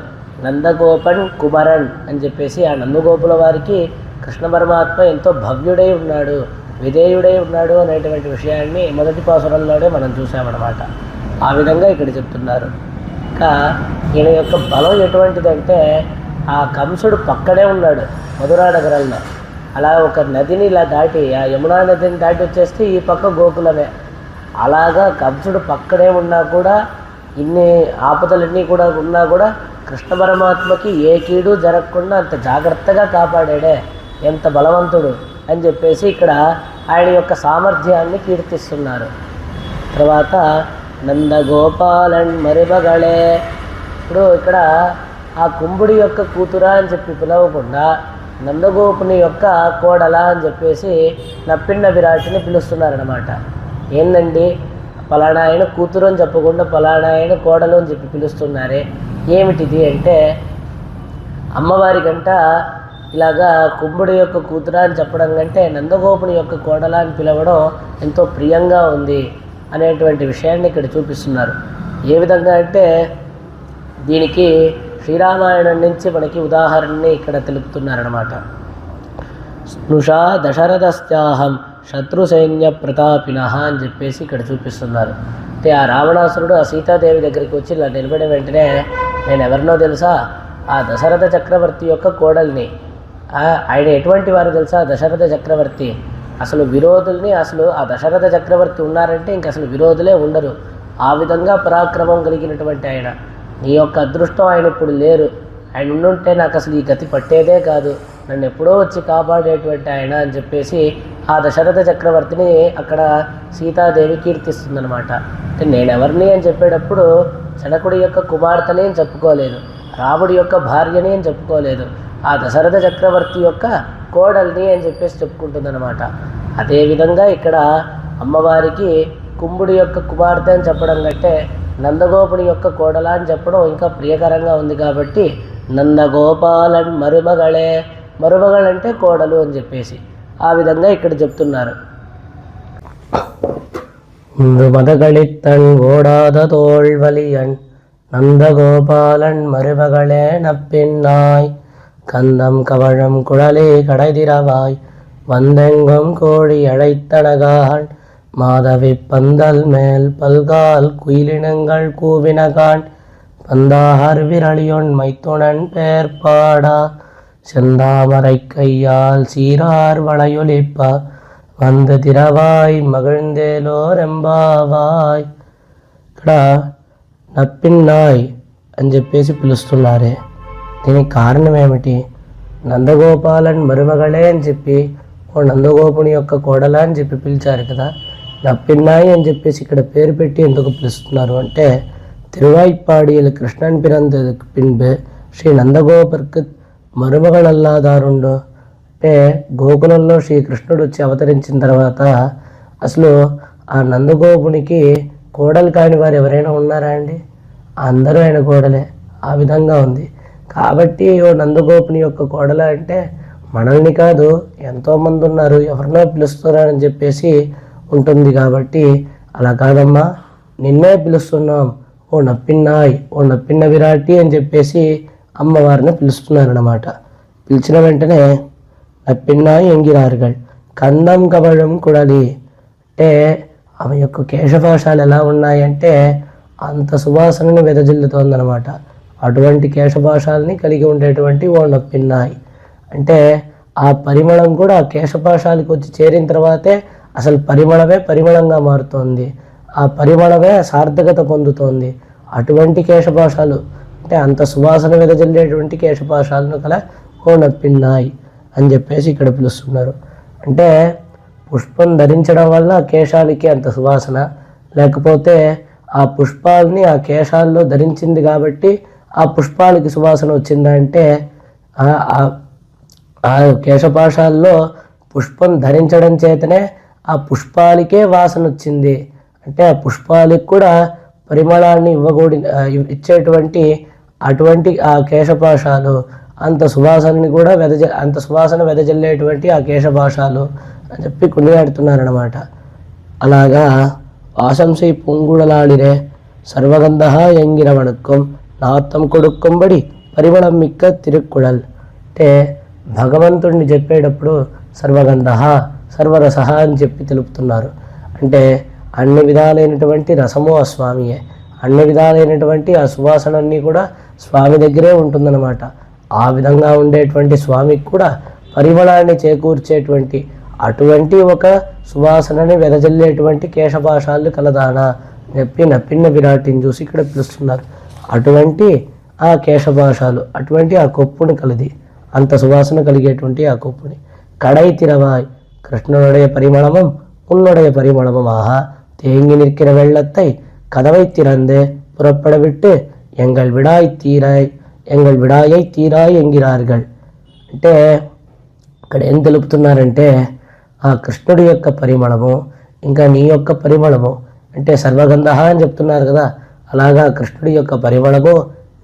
నందగోపన్ కుమరన్ అని చెప్పేసి ఆ నందగోపుల వారికి కృష్ణ పరమాత్మ ఎంతో భవ్యుడై ఉన్నాడు, విధేయుడై ఉన్నాడు అనేటువంటి విషయాన్ని మొదటి పాసురంలోనే మనం చూసామన్నమాట. ఆ విధంగా ఇక్కడ చెప్తున్నారు. ఇంకా ఈయన యొక్క బలం ఎటువంటిదంటే ఆ కంసుడు పక్కనే ఉన్నాడు మధురా నగరంలో. అలా ఒక నదిని ఇలా దాటి ఆ యమునా నదిని దాటి వచ్చేస్తే ఈ పక్క గోకులమే. అలాగా కంసుడు పక్కనే ఉన్నా కూడా ఇన్ని ఆపదలన్నీ కూడా ఉన్నా కూడా కృష్ణ పరమాత్మకి ఏ కీడు జరగకుండా అంత జాగ్రత్తగా కాపాడాడే, ఎంత బలవంతుడు అని చెప్పేసి ఇక్కడ ఆయన యొక్క సామర్థ్యాన్ని కీర్తిస్తున్నారు. తర్వాత నందగోపాలన్ మరిమగళే. ఇప్పుడు ఇక్కడ ఆ కుంభుడి యొక్క కూతురా అని చెప్పి పిలవకుండా నందగోపుని యొక్క కోడల అని చెప్పేసి నప్పిన్న విరాటిని పిలుస్తున్నారన్నమాట. ఏందండి పలానా ఆయన కూతురు అని చెప్పకుండా పలానా ఆయన కోడలు అని చెప్పి పిలుస్తున్నారే, ఏమిటిది అంటే అమ్మవారి గంట ఇలాగా కుంభుడి యొక్క కూతురా అని చెప్పడం కంటే నందగోపుని యొక్క కోడల అని పిలవడం ఎంతో ప్రియంగా ఉంది అనేటువంటి విషయాన్ని ఇక్కడ చూపిస్తున్నారు. ఏ విధంగా అంటే దీనికి శ్రీరామాయణం నుంచి మనకి ఉదాహరణని ఇక్కడ తెలుపుతున్నారన్నమాట. స్నుషా దశరథస్యాహం శత్రు సైన్య ప్రతాపినః అని చెప్పేసి ఇక్కడ చూపిస్తున్నారు. అంటే ఆ రావణాసురుడు ఆ సీతాదేవి దగ్గరికి వచ్చి ఇలా నిలబడిన వెంటనే నేను ఎవరినో తెలుసా, ఆ దశరథ చక్రవర్తి యొక్క కోడల్ని. ఆయన ఎటువంటి వారు తెలుసా? దశరథ చక్రవర్తి. అసలు విరోధుల్ని, అసలు ఆ దశరథ చక్రవర్తి ఉన్నారంటే ఇంక అసలు విరోధులే ఉండరు. ఆ విధంగా పరాక్రమం కలిగినటువంటి ఆయన. నీ యొక్క అదృష్టం ఆయన ఇప్పుడు లేరు, ఆయన ఉండుంటే నాకు అసలు ఈ గతి పట్టేదే కాదు, నన్ను ఎప్పుడో వచ్చి కాపాడేటువంటి ఆయన అని చెప్పేసి ఆ దశరథ చక్రవర్తిని అక్కడ సీతాదేవి కీర్తిస్తుందనమాట. అంటే నేనెవరిని అని చెప్పేటప్పుడు జనకుడి యొక్క కుమార్తెని అని చెప్పుకోలేదు, రాముడి యొక్క భార్యని అని చెప్పుకోలేదు, ఆ దశరథ చక్రవర్తి యొక్క కోడల్ని అని చెప్పేసి చెప్పుకుంటుందన్నమాట. అదేవిధంగా ఇక్కడ అమ్మవారికి కుంభుడి యొక్క కుమార్తె అని చెప్పడం కంటే నందగోపుని యొక్క కోడల అని చెప్పడం ఇంకా ప్రియకరంగా ఉంది కాబట్టి నందగోపాలన్ మరుమగళే, మరుమగళంటే కోడలు అని చెప్పేసి ఆ విధంగా ఇక్కడ చెప్తున్నారు. மதகளித்தன் ஓடாத தோல்வலியன் நந்தகோபாலன் மருமகளே நப்பின்னாய் கந்தம் கவழம் குழலே கடைதிரவாய் வந்தெங்கும் கோழி அழைத்தனகான் மாதவி பந்தல் மேல் பல்கால் குயிலினங்கள் கூவினகான் பந்தார் விரலியொன் மைத்துணன் பேர்பாடா செந்தாமரை கையால் சீரார் வளையொலிப்பா வந்து திரவாய் మగిழ்ందేలోరెంబావాయ్. ఇక్కడ నప్పిన్నాయ్ అని చెప్పేసి పిలుస్తున్నారే, దీనికి కారణం ఏమిటి? నందగోపాలన్ మరుమగళే అని చెప్పి ఓ నందగోపుని యొక్క కోడల అని చెప్పి పిలిచారు కదా, నప్పిన్నాయి అని చెప్పేసి ఇక్కడ పేరు పెట్టి ఎందుకు పిలుస్తున్నారు అంటే, తిరువాయిపాడిயில் కృష్ణన్ பிறந்ததுக்கு பின்பு శ్రీ నందగోపర్కు మరుమగళల్లాదారుండు అంటే గోకులంలో శ్రీకృష్ణుడు వచ్చి అవతరించిన తర్వాత అసలు ఆ నందగోపునికి కోడలు కాని వారు ఎవరైనా ఉన్నారా అండి? అందరూ ఆయన కోడలే. ఆ విధంగా ఉంది కాబట్టి ఓ నందగోపుని యొక్క కోడల అంటే మనల్ని కాదు ఎంతోమంది ఉన్నారు, ఎవరినో పిలుస్తున్నారని చెప్పేసి ఉంటుంది. కాబట్టి అలా కాదమ్మా, నిన్నే పిలుస్తున్నాం, ఓ నప్పిన్నాయ్, ఓ నప్పిన్న విరాటి అని చెప్పేసి అమ్మవారిని పిలుస్తున్నారన్నమాట. పిలిచిన వెంటనే నప్పిన్నాయి ఎంగిరారుగల్ కందం కవళం కుడలి అంటే ఆమె యొక్క కేశపాశాలు ఎలా ఉన్నాయంటే అంత సువాసనని వెదజిల్లుతోందనమాట. అటువంటి కేశపాశాలని కలిగి ఉండేటువంటి ఓ నప్పిన్నాయి అంటే ఆ పరిమళం కూడా ఆ కేశపాశాలకు వచ్చి చేరిన తర్వాతే అసలు పరిమళమే పరిమళంగా మారుతోంది, ఆ పరిమళమే సార్థకత పొందుతోంది. అటువంటి కేశపాశాలు అంటే అంత సువాసన వెదజల్లేటువంటి కేశపాశాలను కల ఓ నప్పిన్నాయి అని చెప్పేసి ఇక్కడ పిలుస్తున్నారు. అంటే పుష్పం ధరించడం వల్ల కేశాలకి అంత సువాసన, లేకపోతే ఆ పుష్పాలని ఆ కేశాల్లో ధరించింది కాబట్టి ఆ పుష్పాలకి సువాసన వచ్చిందంటే ఆ కేశపాశాల్లో పుష్పం ధరించడం చేతనే ఆ పుష్పాలకే వాసన వచ్చింది. అంటే ఆ పుష్పాలకు కూడా పరిమళాన్ని ఇచ్చేటువంటి అటువంటి ఆ కేశపాశాలు అంత సువాసనని కూడా అంత సువాసన వెదజల్లేటువంటి ఆ కేశపాశాలు అని చెప్పి కొనియాడుతున్నారన్నమాట. అలాగా వాసంసై పొంగుడలాడిరే సర్వగంధ ఎంగిరవణుక్కం నాత్తం కొడుక్కంబడి పరిమళం మిక్క తిరుక్కుడల్ అంటే భగవంతుడిని చెప్పేటప్పుడు సర్వగంధ సర్వరస అని చెప్పి తెలుపుతున్నారు. అంటే అన్ని విధాలైనటువంటి రసము ఆ స్వామియే, అన్ని విధాలైనటువంటి ఆ సువాసనన్నీ కూడా స్వామి దగ్గరే ఉంటుందన్నమాట. ఆ విధంగా ఉండేటువంటి స్వామికి కూడా పరిమళాన్ని చేకూర్చేటువంటి అటువంటి ఒక సువాసనని వెదజల్లేటువంటి కేశపాశాలు కలదానా చెప్పి నప్పిన్న విరాటిని చూసి ఇక్కడ పిలుస్తున్నారు. అటువంటి ఆ కేశపాశాలు అటువంటి ఆ కొప్పుని కలది, అంత సువాసన కలిగేటువంటి ఆ కొప్పుని కడై తిరవాయ్ కృష్ణుடைய పరిమళమం உன்னுடைய పరిమళమం ஆஹா தேங்கி நிற்கிற வெள்ளத்தை கதவை திறந்து புறப்பட விட்டு எங்கள் విడాయై తీరాయ్ ఎంగిరారుగల్ అంటే ఇక్కడ ఏం తెలుపుతున్నారంటే ఆ కృష్ణుడి యొక్క పరిమళము ఇంకా నీ యొక్క పరిమళము అంటే సర్వగంధ అని చెప్తున్నారు కదా, అలాగా కృష్ణుడి యొక్క పరిమళము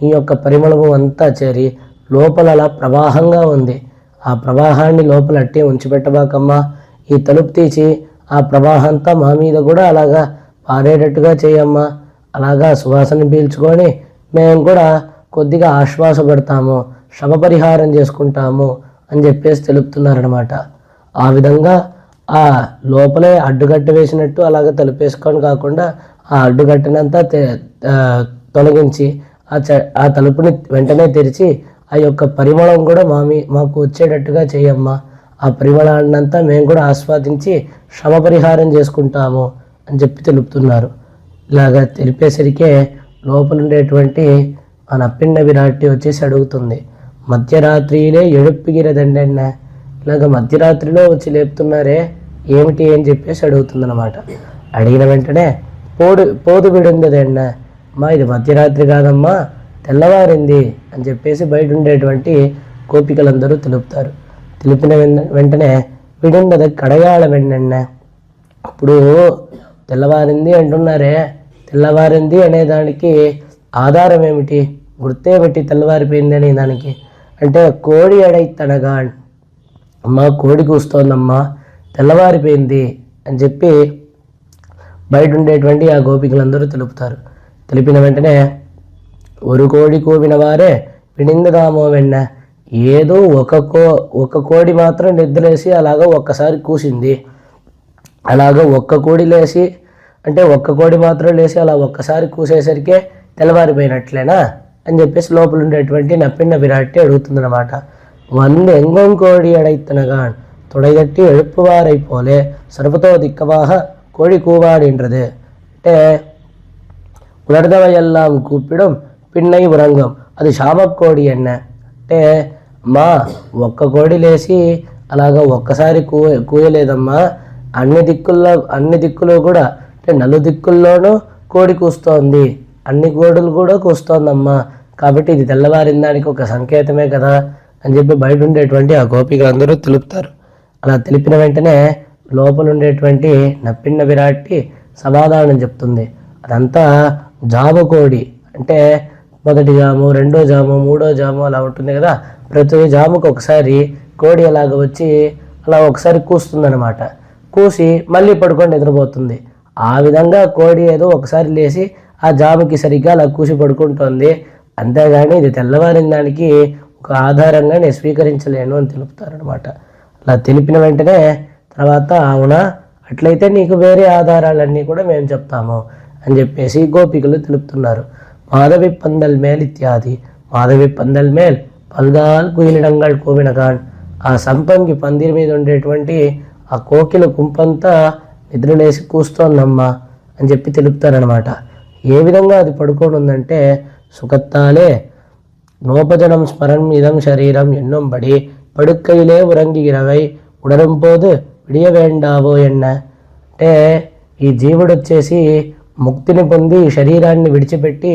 నీ యొక్క పరిమళము అంతా చేరి లోపల అలా ప్రవాహంగా ఉంది. ఆ ప్రవాహాన్ని లోపల అట్టే ఉంచిపెట్టబాకమ్మా, ఈ తలుపు తీసి ఆ ప్రవాహంతా మా మీద కూడా అలాగా పారేటట్టుగా చేయమ్మా, అలాగా సువాసన పీల్చుకొని మేము కూడా కొద్దిగా ఆశ్వాసపడతాము, శ్రమ పరిహారం చేసుకుంటాము అని చెప్పేసి తెలుపుతున్నారనమాట. ఆ విధంగా ఆ లోపలే అడ్డుగట్ట వేసినట్టు అలాగే తలుపేసుకొని కాకుండా ఆ అడ్డుగట్టనంతా తొలగించి ఆ తలుపుని వెంటనే తెరిచి ఆ యొక్క పరిమళం కూడా మాకు వచ్చేటట్టుగా చేయమ్మా, ఆ పరిమళాన్నంతా మేము కూడా ఆస్వాదించి శ్రమ పరిహారం చేసుకుంటాము అని చెప్పి తెలుపుతున్నారు. ఇలాగా తెలిపేసరికే లోపల ఉండేటువంటి ఆ నప్పిన్న విరాటి వచ్చేసి అడుగుతుంది, మధ్యరాత్రిలే ఎడుప్పిగిరదండన్న, ఇలాగ మధ్యరాత్రిలో వచ్చి లేపుతున్నారే ఏమిటి అని చెప్పేసి అడుగుతుందన్నమాట. అడిగిన వెంటనే పోదు విడుందదన్న, అమ్మా ఇది మధ్యరాత్రి కాదమ్మా తెల్లవారింది అని చెప్పేసి బయట ఉండేటువంటి గోపికలందరూ తెలుపుతారు. తెలిపిన వెంటనే విడుందద కడయాళ వెన్నెన్న, ఇప్పుడు తెల్లవారింది అంటున్నారే, తెల్లవారింది అనేదానికి ఆధారం ఏమిటి, గుర్తేమిటి తెల్లవారిపోయింది అనే దానికి అంటే కోడి ఎడైతనగా, అమ్మ కోడి కూస్తోందమ్మా తెల్లవారిపోయింది అని చెప్పి బయట ఉండేటువంటి ఆ గోపికలందరూ తెలుపుతారు. తెలిపిన వెంటనే ஒரு కోడి కూవిన వారే వినిందదామో వెన్న. ఏదో ఒక కోడి మాత్రం నిద్రలేసి అలాగ ఒక్కసారి కూసింది. అలాగ ఒక్క కోడి లేసి అంటే ఒక్క కోడి మాత్రం లేచి అలా ఒక్కసారి కూసేసరికే తెల్లవారిపోయినట్లేనా అని చెప్పేసి లోపల ఉండేటువంటి నప్పిన్న విరాట్టి అడుగుతుందన్నమాట. వంద ఎంగం కోడి అడైతనగాన్ తొడగట్టి எழுப்புவாரைப்போலே సర్వతో దిక్కవాహ కోడి కూవాడిండ్రదు. అంటే ఉలర్దవయెల్లాం కూపిడం పిన్నై ఉరంగం అది శామకోడి అన్న. అంటే అమ్మా ఒక్క కోడి లేచి అలాగా ఒక్కసారి కూయలేదమ్మా, అన్ని దిక్కులు కూడా అంటే నలుదిక్కుల్లోనూ కోడి కూస్తోంది, అన్ని కోడులు కూడా కూస్తోందమ్మా, కాబట్టి ఇది తెల్లవారిన దానికి ఒక సంకేతమే కదా అని చెప్పి బయట ఉండేటువంటి ఆ గోపికలందరూ తెలుపుతారు. అలా తెలిపిన వెంటనే లోపల ఉండేటువంటి నప్పిన్న విరాట్టి సమాధానం చెప్తుంది. అదంతా జాము కోడి, అంటే మొదటి జాము, రెండో జాము, మూడో జాము అలా ఉంటుంది కదా. ప్రతి జాముకు ఒకసారి కోడి అలాగ వచ్చి అలా ఒకసారి కూస్తుందన్నమాట. కూసి మళ్ళీ పడుకొని నిద్రపోతుంది. ఆ విధంగా కోడి ఏదో ఒకసారి లేచి ఆ జాముకి సరిగ్గా అలా కూసి పడుకుంటోంది. అంతేగాని ఇది తెల్లవారిన దానికి ఒక ఆధారంగా నేను స్వీకరించలేను అని తెలుపుతారనమాట. అలా తెలిపిన వెంటనే తర్వాత అవునా, అట్లయితే నీకు వేరే ఆధారాలన్నీ కూడా మేము చెప్తాము అని చెప్పేసి గోపికలు తెలుపుతున్నారు. మాధవి పందల్ మేల్ ఇత్యాది. మాధవి పందల్ మేల్ పల్గాల్ కుయిలిడంగల్ కోవినగాన్. ఆ సంపంగి పందిరి మీద ఉండేటువంటి ఆ కోకిల గుంపంతా నిద్రలేసి కూస్తోందమ్మా అని చెప్పి తెలుపుతారనమాట. ఏ విధంగా అది పడుకొని ఉందంటే సుఖత్తాలే నోపజనం స్మరణ్ ఇదం శరీరం ఎన్నుంబడి పడుక్కైలే ఉరంగిగిరవై ఉడరంపోదు విడియ వేండావో ఎన్న. అంటే ఈ జీవుడు వచ్చేసి ముక్తిని పొంది శరీరాన్ని విడిచిపెట్టి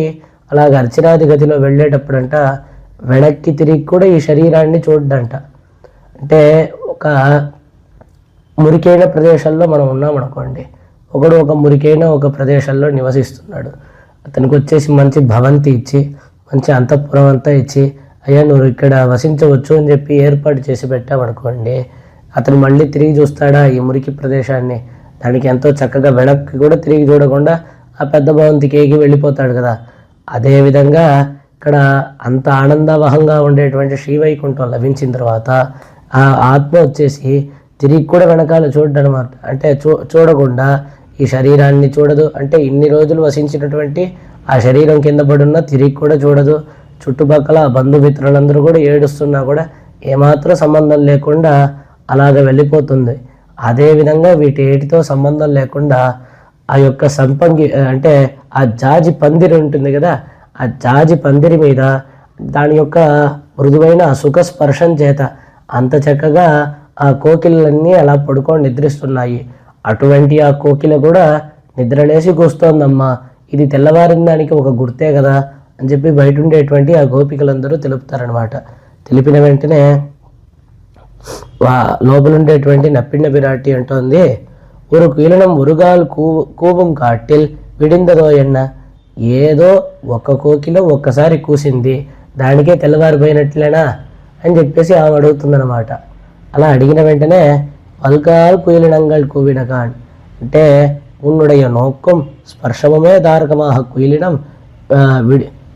అలాగ అర్చనాది గతిలో వెళ్ళేటప్పుడంట వెనక్కి తిరిగి కూడా ఈ శరీరాన్ని చూడ్డంట. అంటే ఒక మురికైన ప్రదేశంలో మనం ఉన్నామనుకోండి, ఒకడు ఒక మురికైన ఒక ప్రదేశంలో నివసిస్తున్నాడు. అతనికి వచ్చేసి మంచి భవంతి ఇచ్చి మంచి అంతఃపురం అంతా ఇచ్చి అయ్యా నువ్వు ఇక్కడ వసించవచ్చు అని చెప్పి ఏర్పాటు చేసి పెట్టామనుకోండి, అతను మళ్ళీ తిరిగి చూస్తాడా ఈ మురికి ప్రదేశాన్ని? దానికి ఎంతో చక్కగా వెనక్కి కూడా తిరిగి చూడకుండా ఆ పెద్ద భవంతికి ఎగి వెళ్ళిపోతాడు కదా. అదేవిధంగా ఇక్కడ అంత ఆనందవహంగా ఉండేటువంటి శ్రీవైకుంఠం లభించిన తర్వాత ఆ ఆత్మ వచ్చేసి తిరిగి కూడా వెనకాల చూడనమాట. అంటే చూడకుండా ఈ శరీరాన్ని చూడదు. అంటే ఇన్ని రోజులు వసించినటువంటి ఆ శరీరం కింద పడున్నా తిరిగి కూడా చూడదు. చుట్టుపక్కల బంధుమిత్రులందరూ కూడా ఏడుస్తున్నా కూడా ఏమాత్రం సంబంధం లేకుండా అలాగ వెళ్ళిపోతుంది. అదేవిధంగా వీటితో సంబంధం లేకుండా ఆ యొక్క సంపంగి అంటే ఆ జాజి పందిరి ఉంటుంది కదా, ఆ జాజి పందిరి మీద దాని యొక్క మృదువైన సుఖ స్పర్శం చేత అంత చక్కగా ఆ కోకిలన్నీ అలా పడుకొని నిద్రిస్తున్నాయి. అటువంటి ఆ కోకిల కూడా నిద్రలేసి కూస్తోందమ్మా, ఇది తెల్లవారిన దానికి ఒక గుర్తే కదా అని చెప్పి బయట ఉండేటువంటి ఆ గోపికలందరూ తెలుపుతారనమాట. తెలిపిన వెంటనే లోపల ఉండేటువంటి నప్పిన్న విరాట్టి అంటోంది, ஒரு కీలనం ఉరుగాల్ కూవం కాటిల్ విడిందదో ఎన్న. ఏదో ఒక్క కోకిలో ఒక్కసారి కూసింది, దానికే తెల్లవారిపోయినట్లేనా అని చెప్పేసి ఆమె అడుగుతుందన్నమాట. అలా అడిగిన వెంటనే పల్కాల్ కుయిలినంగల్ కూవినగాన్. అంటే உன்னுடைய நோக்கம் ஸ்பர்ஷமுமே தாரகமாக குயிலிடம்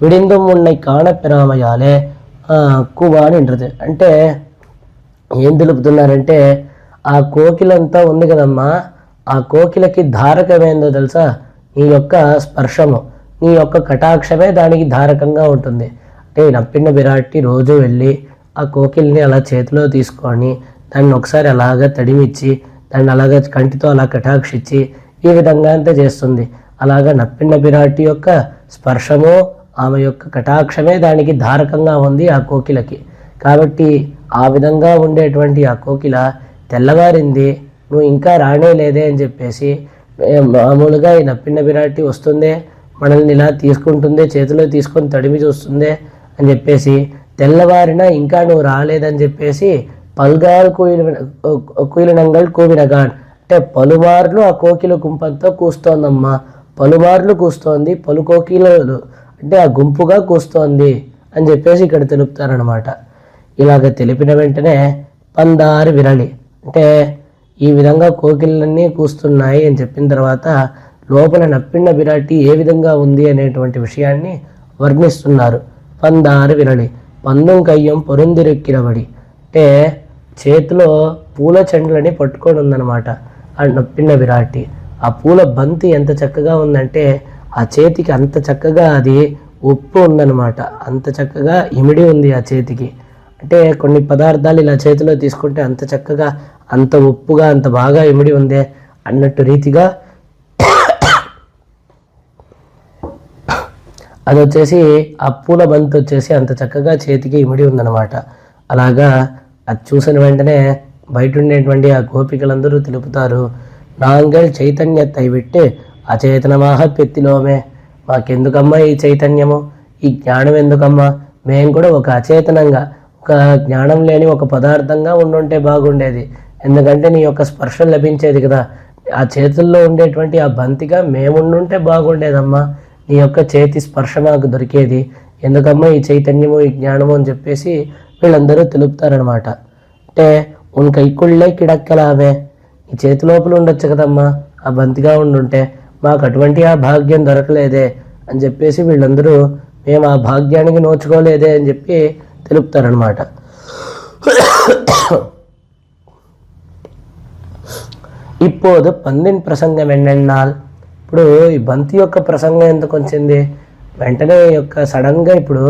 విడిందం ఉన్నై కాణపెరామయాలే కూవానిండ్రది. అంటే ఏం తెలుపుతున్నారంటే ఆ కోకిలంతా ఉంది కదమ్మా, ఆ కోకిలకి ధారకమేందో తెలుసా? నీ యొక్క స్పర్శము, నీ యొక్క కటాక్షమే దానికి ధారకంగా ఉంటుంది. అంటే నప్పిన విరాట్టి రోజు వెళ్ళి ఆ కోకిల్ని అలా చేతిలో తీసుకొని దాన్ని ఒకసారి అలాగా తడిమిచ్చి దాన్ని అలాగా కంటితో అలా కటాక్షించి ఈ విధంగా అంతా చేస్తుంది. అలాగా నప్పిన విరాట్టి యొక్క స్పర్శము ఆమె యొక్క కటాక్షమే దానికి ధారకంగా ఉంది ఆ కోకిలకి. కాబట్టి ఆ విధంగా ఉండేటువంటి ఆ కోకిల తెల్లవారింది, నువ్వు ఇంకా రానే లేదే అని చెప్పేసి మామూలుగా ఈ నప్పిన విరాట్టి వస్తుందే మనల్ని ఇలా తీసుకుంటుందే, చేతిలో తీసుకొని తడిమి చూస్తుందే అని చెప్పేసి తెల్లవారిన ఇంకా నువ్వు రాలేదని చెప్పేసి పల్గాల్ కుయిలినంగల్ కూవినగాన్. అంటే పలుమార్లు ఆ కోకిల గుంపంతో కూస్తోందమ్మా, పలుమార్లు కూస్తోంది, పలు కోకిలలు అంటే ఆ గుంపుగా కూస్తోంది అని చెప్పేసి ఇక్కడ తెలుపుతారనమాట. ఇలాగ తెలిపిన వెంటనే పందారి విరళి, అంటే ఈ విధంగా కోకిలన్నీ కూస్తున్నాయి అని చెప్పిన తర్వాత లోపల నప్పిన విరాట్టి ఏ విధంగా ఉంది అనేటువంటి విషయాన్ని వర్ణిస్తున్నారు. పందారు విరళి పందుం కయ్యం పొరుందిరెక్కిరబడి, అంటే చేతిలో పూల చెండ్లని పట్టుకొని ఉందన్నమాట ఆ నొప్పిన విరాటి. ఆ పూల బంతి ఎంత చక్కగా ఉందంటే ఆ చేతికి అంత చక్కగా అది ఉప్పు ఉందన్నమాట, అంత చక్కగా ఇమిడి ఉంది ఆ చేతికి. అంటే కొన్ని పదార్థాలు ఇలా చేతిలో తీసుకుంటే అంత చక్కగా అంత ఉప్పుగా అంత బాగా ఇమిడి ఉందే అన్నట్టు రీతిగా అది వచ్చేసి ఆ పూల బంతి వచ్చేసి అంత చక్కగా చేతికి ఇమిడి ఉందన్నమాట. అలాగా అది చూసిన వెంటనే బయట ఉండేటువంటి ఆ గోపికలందరూ తెలుపుతారు, నాంగల్ చైతన్యத்தை విట్టు అచేతనమాహ పెత్తిలోమే, మాకెందుకమ్మా ఈ చైతన్యము, ఈ జ్ఞానం ఎందుకమ్మా, మేము కూడా ఒక అచేతనంగా ఒక జ్ఞానం లేని ఒక పదార్థంగా ఉండుంటే బాగుండేది, ఎందుకంటే నీ యొక్క స్పర్శ లభించేది కదా, ఆ చేతుల్లో ఉండేటువంటి ఆ బంతిగా మేముండుంటే బాగుండేదమ్మా, నీ యొక్క చేతి స్పర్శ మాకు దొరికేది, ఎందుకమ్మా ఈ చైతన్యము ఈ జ్ఞానము అని చెప్పేసి వీళ్ళందరూ తెలుపుతారనమాట. అంటే ఉన్ కైకుళ్ళే కిడక్కలామే, ఈ చేతి లోపల ఉండొచ్చు కదమ్మా ఆ బంతిగా ఉండుంటే, మాకు అటువంటి ఆ భాగ్యం దొరకలేదే అని చెప్పేసి వీళ్ళందరూ మేము ఆ భాగ్యానికి నోచుకోలేదే అని చెప్పి తెలుపుతారనమాట. ఇప్పుడు పందిన్ ప్రసంగం ఎన్నెన్నాల్, ఇప్పుడు ఈ బంతి యొక్క ప్రసంగం ఎందుకు వచ్చింది వెంటనే యొక్క సడన్గా ఇప్పుడు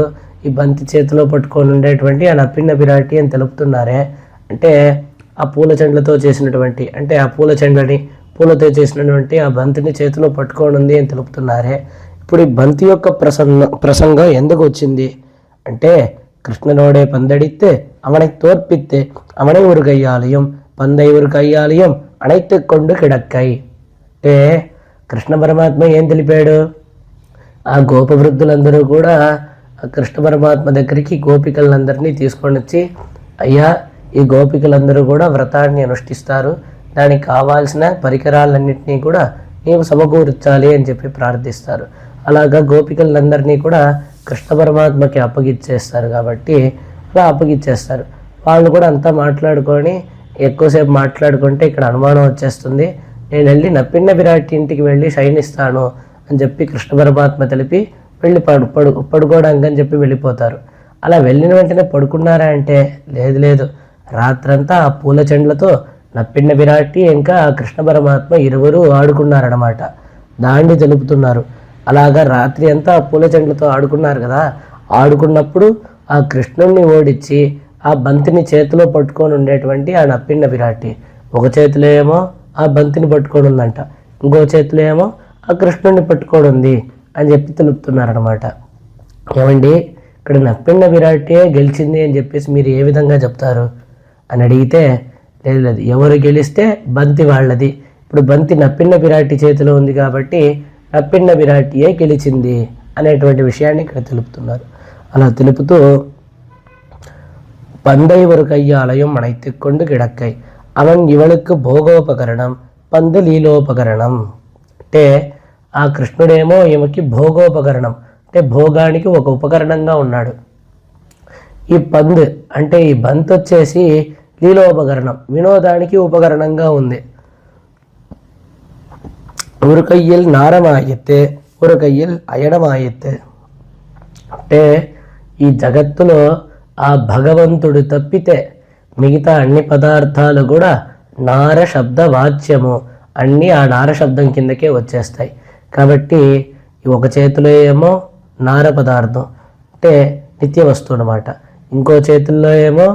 ఈ బంతి చేతిలో పట్టుకొని ఉండేటువంటి ఆ నప్పిన విరాటి అని తెలుపుతున్నారే, అంటే ఆ పూల చెండ్లతో చేసినటువంటి, అంటే ఆ పూల చెండ్లని పూలతో చేసినటువంటి ఆ బంతిని చేతిలో పట్టుకొని ఉంది అని తెలుపుతున్నారే. ఇప్పుడు ఈ బంతి యొక్క ప్రసంగం ఎందుకు వచ్చింది అంటే, కృష్ణనోడే పందడితే అవனை తోర్పితే అవனை ஒரு கையாலையும் పందై ஒரு கையாலையும் అனைத்து కొండు కిడక్కై, అంటే కృష్ణ పరమాత్మ ఏం తెలిపాడు, ఆ గోపవృద్ధులందరూ కూడా ఆ కృష్ణ పరమాత్మ దగ్గరికి గోపికలందరినీ తీసుకొని వచ్చి, అయ్యా ఈ గోపికలందరూ కూడా వ్రతాన్ని అనుష్ఠిస్తారు, దానికి కావాల్సిన పరికరాలన్నింటినీ కూడా నీవు సమకూర్చాలి అని చెప్పి ప్రార్థిస్తారు. అలాగా గోపికలందరినీ కూడా కృష్ణ పరమాత్మకి అప్పగిచ్చేస్తారు కాబట్టి అలా అప్పగిచ్చేస్తారు. వాళ్ళు కూడా అంతా మాట్లాడుకొని ఎక్కువసేపు మాట్లాడుకుంటే ఇక్కడ అనుమానం వచ్చేస్తుంది, నేను వెళ్ళి నప్పిన విరాటి ఇంటికి వెళ్ళి శయనిస్తాను అని చెప్పి కృష్ణ పరమాత్మ తెలిపి వెళ్ళి పడుకోవడానికి అని చెప్పి వెళ్ళిపోతారు. అలా వెళ్ళిన వెంటనే పడుకున్నారా అంటే లేదు లేదు, రాత్రంతా ఆ పూల చెండ్లతో నప్పిన విరాటి ఇంకా కృష్ణ పరమాత్మ ఇరువురు ఆడుకున్నారన్నమాట, దాండి తెలుపుతున్నారు. అలాగా రాత్రి అంతా ఆ పూల చెండ్లతో ఆడుకున్నారు కదా, ఆడుకున్నప్పుడు ఆ కృష్ణుణ్ణి ఓడించి ఆ బంతిని చేతిలో పట్టుకొని ఉండేటువంటి ఆ నప్పిన విరాటి ఒక చేతిలో ఏమో ఆ బంతిని పట్టుకొని ఉందంట, ఇంకో చేతిలో ఏమో ఆ కృష్ణుడిని పట్టుకొని ఉంది అని చెప్పి తెలుపుతున్నారనమాట. ఏమండి ఇక్కడ నప్పిన విరాటే గెలిచింది అని చెప్పేసి మీరు ఏ విధంగా చెప్తారు అని అడిగితే, లేదు లేదు, ఎవరు గెలిస్తే బంతి వాళ్ళది, ఇప్పుడు బంతి నప్పిన విరాటి చేతిలో ఉంది కాబట్టి నప్పిన విరాటియే గెలిచింది అనేటువంటి విషయాన్ని ఇక్కడ తెలుపుతున్నారు. అలా తెలుపుతూ பந்தை ஒரு கையாலையும் அணைத்து கொண்டு கிடக்கை அவன் இவளுக்கு భోగోపకరణం పందు లీలోపకరణం, అంటే ఆ కృష్ణుడేమో ఈమెకి భోగోపకరణం, అంటే భోగానికి ఒక ఉపకరణంగా ఉన్నాడు. ఈ పంద్ అంటే ఈ బంత్ వచ్చేసి లీలోపకరణం వినోదానికి ఉపకరణంగా ఉంది. ஒரு கையில் నారమాయెత్తే ஒரு கையில் అయడమాయెత్తే, అంటే ఈ జగత్తులో ఆ భగవంతుడు తప్పితే మిగతా అన్ని పదార్థాలు కూడా నార శబ్ద వాచ్యము, అన్నీ ఆ నార శబ్దం కిందకే వచ్చేస్తాయి. కాబట్టి ఒక చేతిలో ఏమో నార పదార్థం అంటే నిత్య వస్తువు అనమాట, ఇంకో చేతుల్లో ఏమో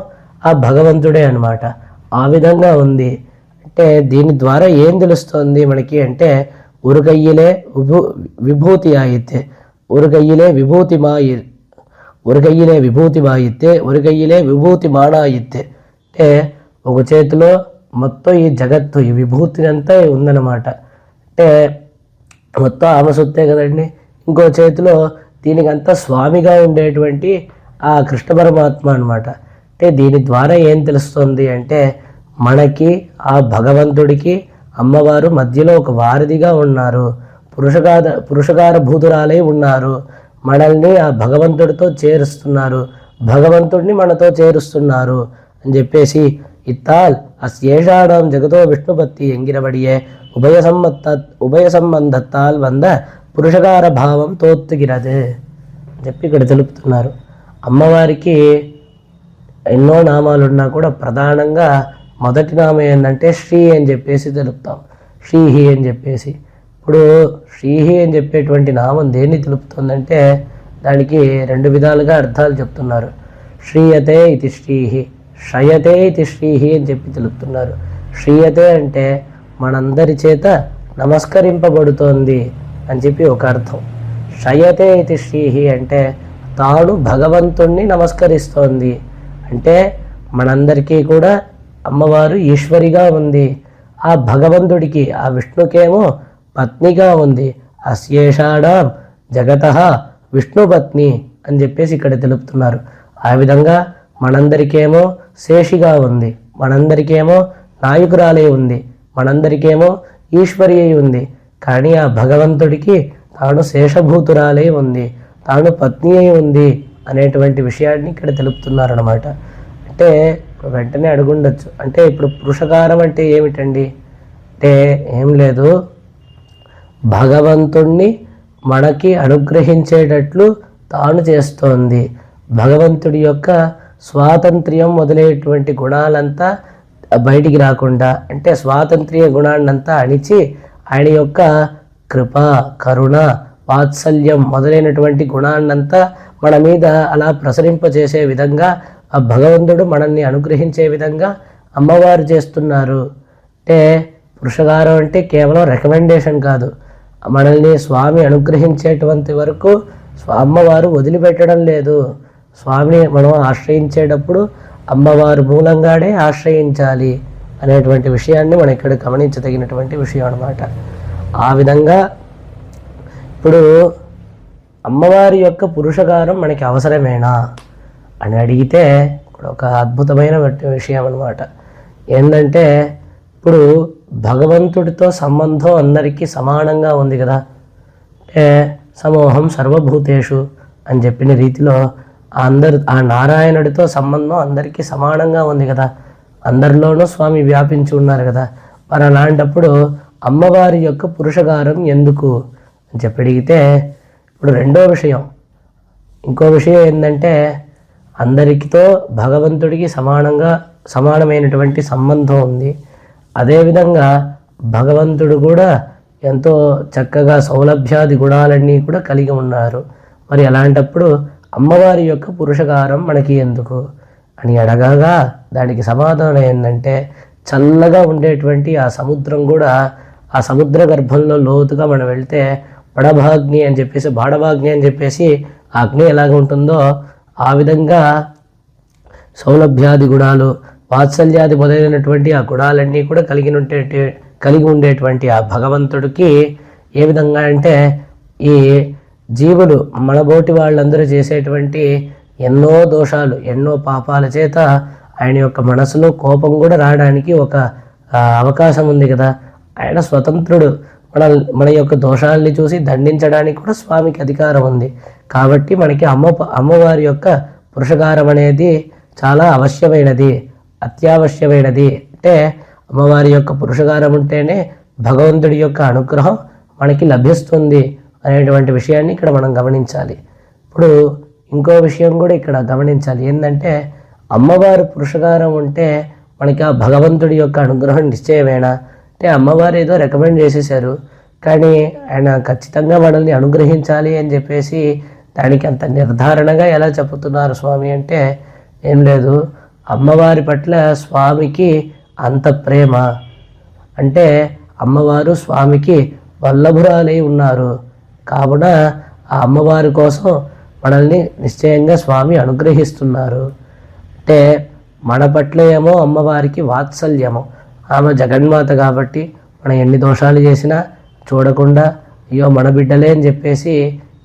ఆ భగవంతుడే అనమాట. ఆ విధంగా ఉంది. అంటే దీని ద్వారా ఏం తెలుస్తుంది మనకి అంటే, ఉరుగయ్యలే విభూతి ఆయితే ఉరుగయ్యలే విభూతి మాయి ఉరుగయ్యలే విభూతి మాయితే ఉరుగయ్యలే విభూతి మాడాయితే, అంటే ఒక చేతిలో మొత్తం ఈ జగత్తు ఈ విభూతి అంతా ఉందన్నమాట, అంటే మొత్తం ఆమె సొత్తే కదండి. ఇంకో చేతిలో దీనికంతా స్వామిగా ఉండేటువంటి ఆ కృష్ణ పరమాత్మ అనమాట. అంటే దీని ద్వారా ఏం తెలుస్తుంది అంటే, మనకి ఆ భగవంతుడికి అమ్మవారు మధ్యలో ఒక వారధిగా ఉన్నారు, పురుషకార భూతురాలై ఉన్నారు, మనల్ని ఆ భగవంతుడితో చేరుస్తున్నారు, భగవంతుడిని మనతో చేరుస్తున్నారు అని చెప్పేసి, ఇత్తాల్ అస్యేషాఢం జగతో విష్ణుపత్తి ఎంగిరబడియే ఉభయ సంబంధత్తాల్ వంద పురుషకార భావం తోత్తుగిరదు, అని చెప్పి ఇక్కడ తెలుపుతున్నారు. అమ్మవారికి ఎన్నో నామాలు ఉన్నా కూడా ప్రధానంగా మొదటి నామం ఏంటంటే శ్రీ అని చెప్పేసి తెలుపుతాం. శ్రీహి అని చెప్పేసి. ఇప్పుడు శ్రీహి అని చెప్పేటువంటి నామం దేన్ని తెలుపుతుందంటే దానికి రెండు విధాలుగా అర్థాలు చెప్తున్నారు. శ్రీయతే ఇది శ్రీహి, శ్రయతే ఇది శ్రీహి అని చెప్పి తెలుపుతున్నారు. శ్రీయతే అంటే మనందరి చేత నమస్కరింపబడుతోంది అని చెప్పి ఒక అర్థం. శ్రయతే ఇది శ్రీహి అంటే తాను భగవంతుణ్ణి నమస్కరిస్తోంది. అంటే మనందరికీ కూడా అమ్మవారు ఈశ్వరిగా ఉంది. ఆ భగవంతుడికి, ఆ విష్ణుకేమో పత్నిగా ఉంది. అస్యేషాడాం జగతః విష్ణుపత్ని అని చెప్పేసి ఇక్కడ తెలుపుతున్నారు. ఆ విధంగా మనందరికేమో శేషిగా ఉంది, మనందరికేమో నాయకురాలే ఉంది, మనందరికేమో ఈశ్వరి అయి ఉంది. కానీ ఆ భగవంతుడికి తాను శేషభూతురాలే ఉంది, తాను పత్ని అయి ఉంది అనేటువంటి విషయాన్ని ఇక్కడ తెలుపుతున్నారన్నమాట. అంటే వెంటనే అడుగుండొచ్చు, అంటే ఇప్పుడు పురుషకారం అంటే ఏమిటండి అంటే ఏం లేదు, భగవంతుణ్ణి మనకి అనుగ్రహించేటట్లు తాను చేస్తోంది. భగవంతుడి యొక్క స్వాతంత్ర్యం మొదలైనటువంటి గుణాలంతా బయటికి రాకుండా, అంటే స్వాతంత్ర్య గుణాన్నంతా అణిచి ఆయన యొక్క కృప, కరుణ, వాత్సల్యం మొదలైనటువంటి గుణాన్నంతా మన మీద అలా ప్రసరింపజేసే విధంగా ఆ భగవంతుడు మనల్ని అనుగ్రహించే విధంగా అమ్మవారు చేస్తున్నారు. అంటే పురుషకారం అంటే కేవలం రికమెండేషన్ కాదు, మనల్ని స్వామి అనుగ్రహించేటువంటి వరకు అమ్మవారు వదిలిపెట్టడం లేదు. స్వామిని మనం ఆశ్రయించేటప్పుడు అమ్మవారు మూలంగానే ఆశ్రయించాలి అనేటువంటి విషయాన్ని మనం ఇక్కడ గమనించదగినటువంటి విషయం అన్నమాట. ఆ విధంగా ఇప్పుడు అమ్మవారి యొక్క పురుషకారం మనకి అవసరమేనా అని అడిగితే ఇప్పుడు ఒక అద్భుతమైన విషయం అన్నమాట. ఏంటంటే ఇప్పుడు భగవంతుడితో సంబంధం అందరికీ సమానంగా ఉంది కదా. అంటే సమూహం సర్వభూతేషు అని చెప్పిన రీతిలో ఆ నారాయణుడితో సంబంధం అందరికీ సమానంగా ఉంది కదా. అందరిలోనూ స్వామి వ్యాపించి ఉన్నారు కదా. మరి అలాంటప్పుడు అమ్మవారి యొక్క పురుషకారం ఎందుకు అని చెప్పి అడిగితే ఇప్పుడు రెండో విషయం, ఇంకో విషయం ఏంటంటే అందరికితో భగవంతుడికి సమానమైనటువంటి సంబంధం ఉంది. అదేవిధంగా భగవంతుడు కూడా ఎంతో చక్కగా సౌలభ్యాది గుణాలన్నీ కూడా కలిగి ఉన్నారు. మరి అలాంటప్పుడు అమ్మవారి యొక్క పురుషకారం మనకి ఎందుకు అని అడగగా దానికి సమాధానం ఏంటంటే చల్లగా ఉండేటువంటి ఆ సముద్రం కూడా, ఆ సముద్ర గర్భంలో లోతుగా మనం వెళ్తే బాడభాగ్ని అని చెప్పేసి ఆ అగ్ని ఎలాగ ఉంటుందో ఆ విధంగా సౌలభ్యాది గుణాలు, వాత్సల్యాది మొదలైనటువంటి ఆ గుణాలన్నీ కూడా కలిగి ఉండేటువంటి ఆ భగవంతుడికి ఏ విధంగా అంటే ఈ జీవులు మనబోటి వాళ్ళందరూ చేసేటువంటి ఎన్నో దోషాలు, ఎన్నో పాపాల చేత ఆయన యొక్క మనసులో కోపం కూడా రావడానికి ఒక అవకాశం ఉంది కదా. ఆయన స్వతంత్రుడు, మన యొక్క దోషాలని చూసి దండించడానికి కూడా స్వామికి అధికారం ఉంది. కాబట్టి మనకి అమ్మవారి యొక్క పురుషకారం అనేది చాలా అవశ్యమైనది, అత్యావశ్యమైనది. అంటే అమ్మవారి యొక్క పురుషకారం ఉంటేనే భగవంతుడి యొక్క అనుగ్రహం మనకి లభిస్తుంది అనేటువంటి విషయాన్ని ఇక్కడ మనం గమనించాలి. ఇప్పుడు ఇంకో విషయం కూడా ఇక్కడ గమనించాలి. ఏంటంటే అమ్మవారు పురుషకారం ఉంటే మనకి ఆ భగవంతుడి యొక్క అనుగ్రహం నిశ్చయమేనా అంటే అమ్మవారు ఏదో రికమెండ్ చేసేసారు, కానీ ఆయన ఖచ్చితంగా మనల్ని అనుగ్రహించాలి అని చెప్పేసి దానికి అంత నిర్ధారణగా ఎలా చెప్పుతున్నారు స్వామి అంటే ఏం లేదు, అమ్మవారి పట్ల స్వామికి అంత ప్రేమ. అంటే అమ్మవారు స్వామికి వల్లభురాలై ఉన్నారు కావున ఆ అమ్మవారి కోసం మనల్ని నిశ్చయంగా స్వామి అనుగ్రహిస్తున్నారు. అంటే మన పట్ల ఏమో అమ్మవారికి వాత్సల్యము, ఆమె జగన్మాత కాబట్టి మనం ఎన్ని దోషాలు చేసినా చూడకుండా అయ్యో మన బిడ్డలే అని చెప్పేసి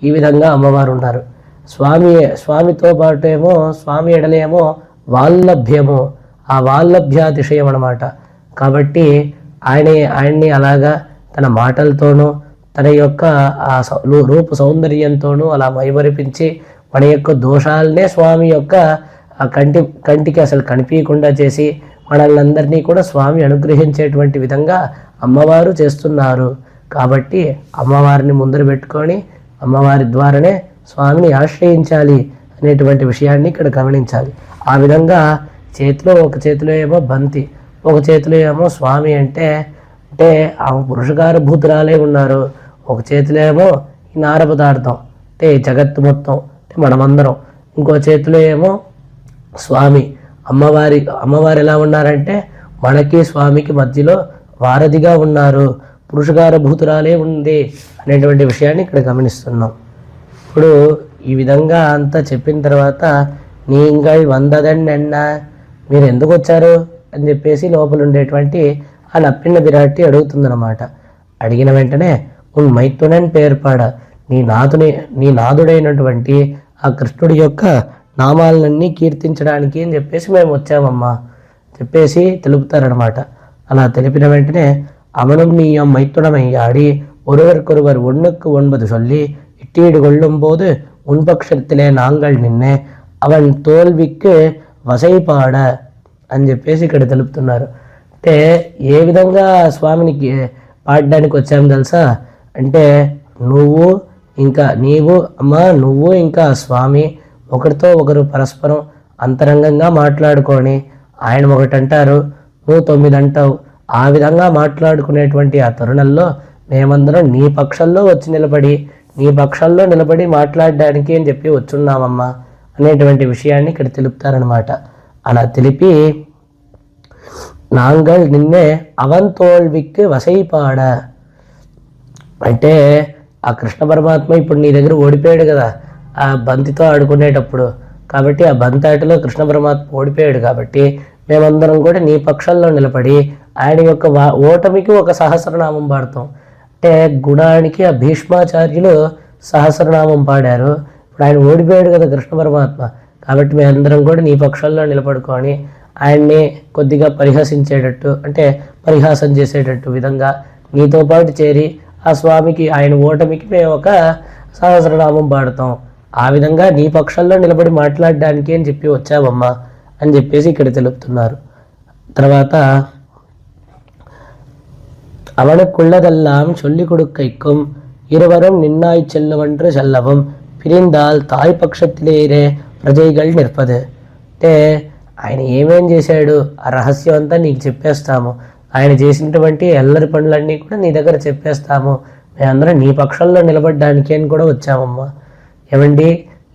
ఈ విధంగా అమ్మవారు ఉన్నారు. స్వామితో పాటు ఏమో స్వామి ఎడలేమో వాల్లభ్యము, ఆ వాల్లభ్యాతిశయం అన్నమాట. కాబట్టి ఆయన్ని అలాగా తన మాటలతోనూ తన యొక్క ఆ రూప సౌందర్యంతోనూ అలా మైమరిపించి మన యొక్క దోషాలనే స్వామి యొక్క కంటికి అసలు కనిపించకుండా చేసి మనల్ని కూడా స్వామి అనుగ్రహించేటువంటి విధంగా అమ్మవారు చేస్తున్నారు. కాబట్టి అమ్మవారిని ముందర పెట్టుకొని అమ్మవారి ద్వారానే స్వామిని ఆశ్రయించాలి అనేటువంటి విషయాన్ని ఇక్కడ గమనించాలి. ఆ విధంగా ఒక చేతిలో ఏమో బంతి, ఒక చేతిలో ఏమో స్వామి అంటే అంటే ఆ పురుషకార భూతురాలే ఉన్నారు. ఒక చేతిలో ఏమో ఈ నార పదార్థం అంటే జగత్తు మొత్తం అంటే మనమందరం, ఇంకో చేతిలో ఏమో స్వామి అమ్మవారు ఎలా ఉన్నారంటే మనకి స్వామికి మధ్యలో వారధిగా ఉన్నారు, పురుషకార భూతురాలే ఉంది అనేటువంటి విషయాన్ని ఇక్కడ గమనిస్తున్నాం. ఇప్పుడు ఈ విధంగా అంతా చెప్పిన తర్వాత நீங்கள் వందదన్న మీరు ఎందుకు వచ్చారు అని చెప్పేసి లోపల ఉండేటువంటి ఆ నప్పిన విరాట్టి అడుగుతుందన్నమాట. అడిగిన వెంటనే ఉన్ మైత్తునని పేర్పాడ నీ నాదుడైనటువంటి ఆ కృష్ణుడి యొక్క నామాలన్నీ కీర్తించడానికి అని చెప్పేసి మేము వచ్చామమ్మా చెప్పేసి తెలుపుతారనమాట. అలా తెలిపిన వెంటనే அவனும் நீயும் மைத்துடமையாடி ஒருவருக்கொருவர் ஒன்றுக்கு 9 சொல்லி இட்டீடு கொள்ளும் போது உன்பక్షத்திலே நாங்கள் నిన్నే అవన్ తోల్విక్కు వసైపాడ అని చెప్పేసి ఇక్కడ తెలుపుతున్నారు. అంటే ఏ విధంగా స్వామినికి పాడడానికి వచ్చాము తెలుసా అంటే నువ్వు ఇంకా స్వామి ఒకరితో ఒకరు పరస్పరం అంతరంగంగా మాట్లాడుకొని ఆయన ఒకటి అంటారు, నువ్వు 9 అంటావు. ఆ విధంగా మాట్లాడుకునేటువంటి ఆ తరుణంలో మేమందరం నీ పక్షంలో నిలబడి మాట్లాడడానికి అని చెప్పి వచ్చున్నామమ్మా అనేటువంటి విషయాన్ని ఇక్కడ తెలుపుతారనమాట. అలా తెలిపి నాంగల్ నిన్నే అవన్ తోల్విక్కు వసైపాడ అంటే ఆ కృష్ణ పరమాత్మ ఇప్పుడు నీ దగ్గర ఓడిపోయాడు కదా ఆ బంతితో ఆడుకునేటప్పుడు. కాబట్టి ఆ బంతి ఆటలో కృష్ణ పరమాత్మ ఓడిపోయాడు కాబట్టి మేమందరం కూడా నీ పక్షంలో నిలబడి ఆయన యొక్క ఓటమికి ఒక సహస్రనామం పాడతాం. అంటే గుణానికి ఆ భీష్మాచార్యులు సహస్రనామం పాడారు. ఇప్పుడు ఆయన ఓడిపోయాడు కదా కృష్ణ పరమాత్మ, కాబట్టి మేమందరం కూడా నీ పక్షంలో నిలబడుకొని ఆయన్ని కొద్దిగా పరిహసించేటట్టు అంటే పరిహాసం చేసేటట్టు విధంగా నీతో పాటు చేరి ఆ స్వామికి ఆయన ఓటమికి మేము ఒక సహస్రనామం పాడతాం. ఆ విధంగా నీ పక్షంలో నిలబడి మాట్లాడడానికి అని చెప్పి వచ్చావమ్మా అని చెప్పేసి ఇక్కడ తెలుపుతున్నారు. తర్వాత அவனுக்குள்ளதெல்லாம் சொல்லிக் கொடுக்கைக்கும் இருவரும் நின்னாய் செல்லுவன்று செல்லவும் பிரிந்தால் தாய் పక్షத்திலேరే ప్రజైகள் నిற்பదు అంటే ఆయన ఏమేం చేశాడు ఆ రహస్యం అంతా నీకు చెప్పేస్తాము, ఆయన చేసినటువంటి ఎల్లరి పనులన్నీ కూడా నీ దగ్గర చెప్పేస్తాము, మేమందరం నీ పక్షంలో నిలబడడానికి అని కూడా వచ్చామమ్మా. ఏమండి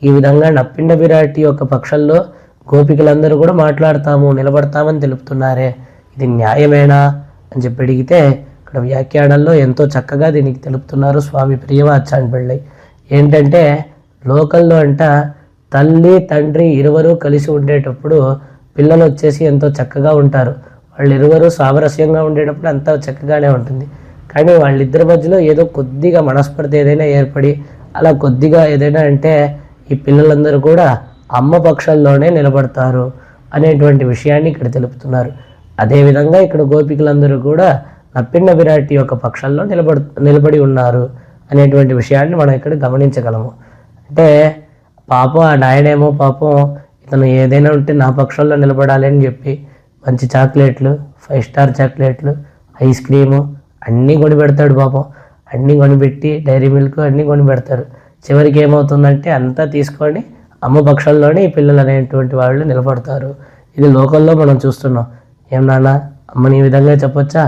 ఈ విధంగా నప్పిండ విరాటి యొక్క పక్షంలో గోపికలందరూ కూడా నిలబడతామని తెలుపుతున్నారే, ఇది న్యాయమేనా అని చెప్పి అడిగితే ఇక్కడ వ్యాఖ్యానాల్లో ఎంతో చక్కగా దీనికి తెలుపుతున్నారు స్వామి ప్రియవాచాన్ పిళ్ళై. ఏంటంటే లోకల్లో తల్లి తండ్రి ఇరువురు కలిసి ఉండేటప్పుడు పిల్లలు వచ్చేసి ఎంతో చక్కగా ఉంటారు, వాళ్ళు ఇరువురు సామరస్యంగా ఉండేటప్పుడు అంతా చక్కగానే ఉంటుంది. కానీ వాళ్ళిద్దరి మధ్యలో ఏదో కొద్దిగా మనస్పర్ధ ఏదైనా ఏర్పడి అలా కొద్దిగా ఏదైనా అంటే ఈ పిల్లలందరూ కూడా అమ్మ పక్షంలోనే నిలబడతారు అనేటువంటి విషయాన్ని ఇక్కడ తెలుపుతున్నారు. అదేవిధంగా ఇక్కడ గోపికలందరూ కూడా నప్పిన్న విరాటి యొక్క పక్షంలో నిలబడి ఉన్నారు అనేటువంటి విషయాన్ని మనం ఇక్కడ గమనించగలము. అంటే పాపం ఆ నాయనేమో పాపం ఇతను ఏదైనా ఉంటే నా పక్షంలో నిలబడాలి అని చెప్పి మంచి చాక్లెట్లు 5 స్టార్ చాక్లెట్లు ఐస్ క్రీము అన్నీ కొని పెడతాడు పాపం. అన్నీ కొనిపెట్టి డైరీ మిల్క్ అన్నీ కొని పెడతారు. చివరికి ఏమవుతుందంటే అంతా తీసుకొని అమ్మ పక్షంలోనే ఈ పిల్లలు అనేటువంటి వాళ్ళు నిలబడతారు. ఇది లోకల్లో మనం చూస్తున్నాం. ఏం నాన్న అమ్మని ఈ విధంగా చెప్పొచ్చా,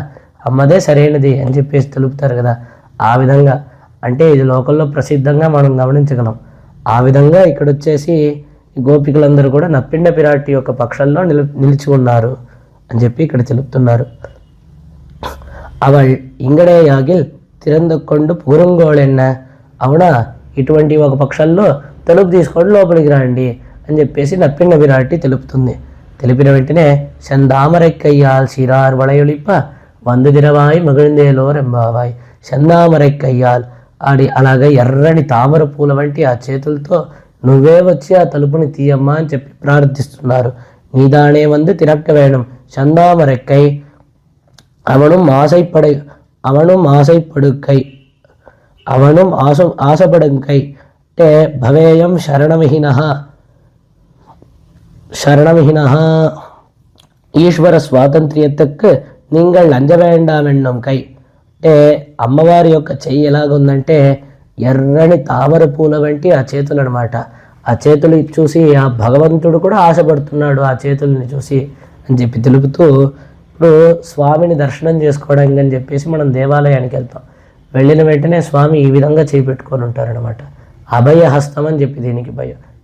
అమ్మదే సరైనది అని చెప్పేసి తెలుపుతారు కదా. ఆ విధంగా అంటే ఇది లోకల్లో ప్రసిద్ధంగా మనం గమనించగలం. ఆ విధంగా ఇక్కడ వచ్చేసి గోపికలందరూ కూడా నప్పిండ పిరాటి యొక్క పక్షంలో నిలిచి ఉన్నారు అని చెప్పి ఇక్కడ తెలుపుతున్నారు. అవள் ఇంగడే యాగిల్ తిరందకొండు పూరంగోళెన్న అవునా ఇటువంటి ఒక పక్షంలో తలుపు తీసుకొని లోపలికి రండి అని చెప్పేసి నప్పిండ విరాటి తెలుపుతుంది. తెలిపిన వెంటనే చందామరెక్కయ్యాల్ సిరార్ వళయొలిప్ప వంద దిరవాయి మగిழ்ந்தేలో రెంబావాయ్ చందామరెక్కయ్యాల్ అలాగే ఎర్రని తామర పూల వంటి ఆ చేతులతో నువ్వే వచ్చి ఆ తలుపుని తీయమ్మా అని చెప్పి ప్రార్థిస్తున్నారు. నీదానే వందు తిరక్క వేణం చందామరెక్కై அவனும் ఆశపడుకై అంటే భవేయం శరణమిహిన ఈశ్వర స్వాతంత్ర్యతకు நீங்கள் అంజ వేండామెన్నం కై అంటే అమ్మవారి యొక్క చెయ్యి ఎలాగుందంటే ఎర్రని తామర పూల వంటి ఆ చేతులు అనమాట. ఆ చేతులు చూసి ఆ భగవంతుడు కూడా ఆశపడుతున్నాడు ఆ చేతుల్ని చూసి అని చెప్పి తెలుపుతూ, ఇప్పుడు స్వామిని దర్శనం చేసుకోవడానికి అని చెప్పేసి మనం దేవాలయానికి వెళ్తాం. వెళ్ళిన వెంటనే స్వామి ఈ విధంగా చేపెట్టుకొని ఉంటారనమాట. అభయహస్తం అని చెప్పి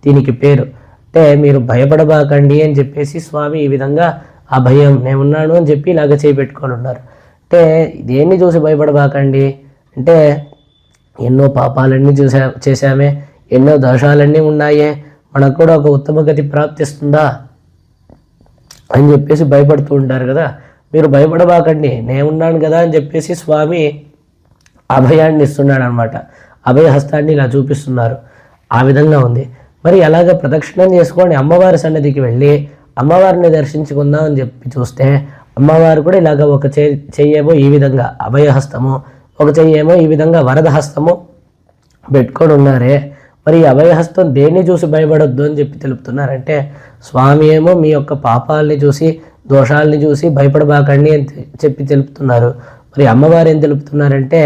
దీనికి పేరు. అంటే మీరు భయపడబాకండి అని చెప్పేసి స్వామి ఈ విధంగా అభయం నేనున్నాను అని చెప్పి ఇలాగ చేపెట్టుకొని ఉన్నారు. అంటే దేన్ని చూసి భయపడబాకండి అంటే, ఎన్నో పాపాలన్నీ చేశామే, ఎన్నో దోషాలన్నీ ఉన్నాయే, మనకు కూడా ఒక ఉత్తమ గతి ప్రాప్తిస్తుందా అని చెప్పేసి భయపడుతూ ఉంటారు కదా. మీరు భయపడబాకండి నేనున్నాను కదా అని చెప్పేసి స్వామి అభయాన్ని ఇస్తున్నాడు అనమాట. అభయహస్తాన్ని ఇలా చూపిస్తున్నారు. ఆ విధంగా ఉంది. మరి అలాగ ప్రదక్షిణం చేసుకొని అమ్మవారి సన్నిధికి వెళ్ళి అమ్మవారిని దర్శించుకుందాం అని చెప్పి చూస్తే అమ్మవారు కూడా ఇలాగ ఒక చెయ్యేమో ఈ విధంగా అభయహస్తము, ఒక చెయ్యేమో ఈ విధంగా వరదహస్తము పెట్టుకొని ఉన్నారే. మరి ఈ అభయహస్తం దేన్ని చూసి భయపడొద్దు అని చెప్పి తెలుపుతున్నారంటే, స్వామి ఏమో మీ యొక్క పాపాలని చూసి దోషాలని చూసి భయపడబాకండి అని చెప్పి తెలుపుతున్నారు. మరి అమ్మవారు ఏం తెలుపుతున్నారంటే,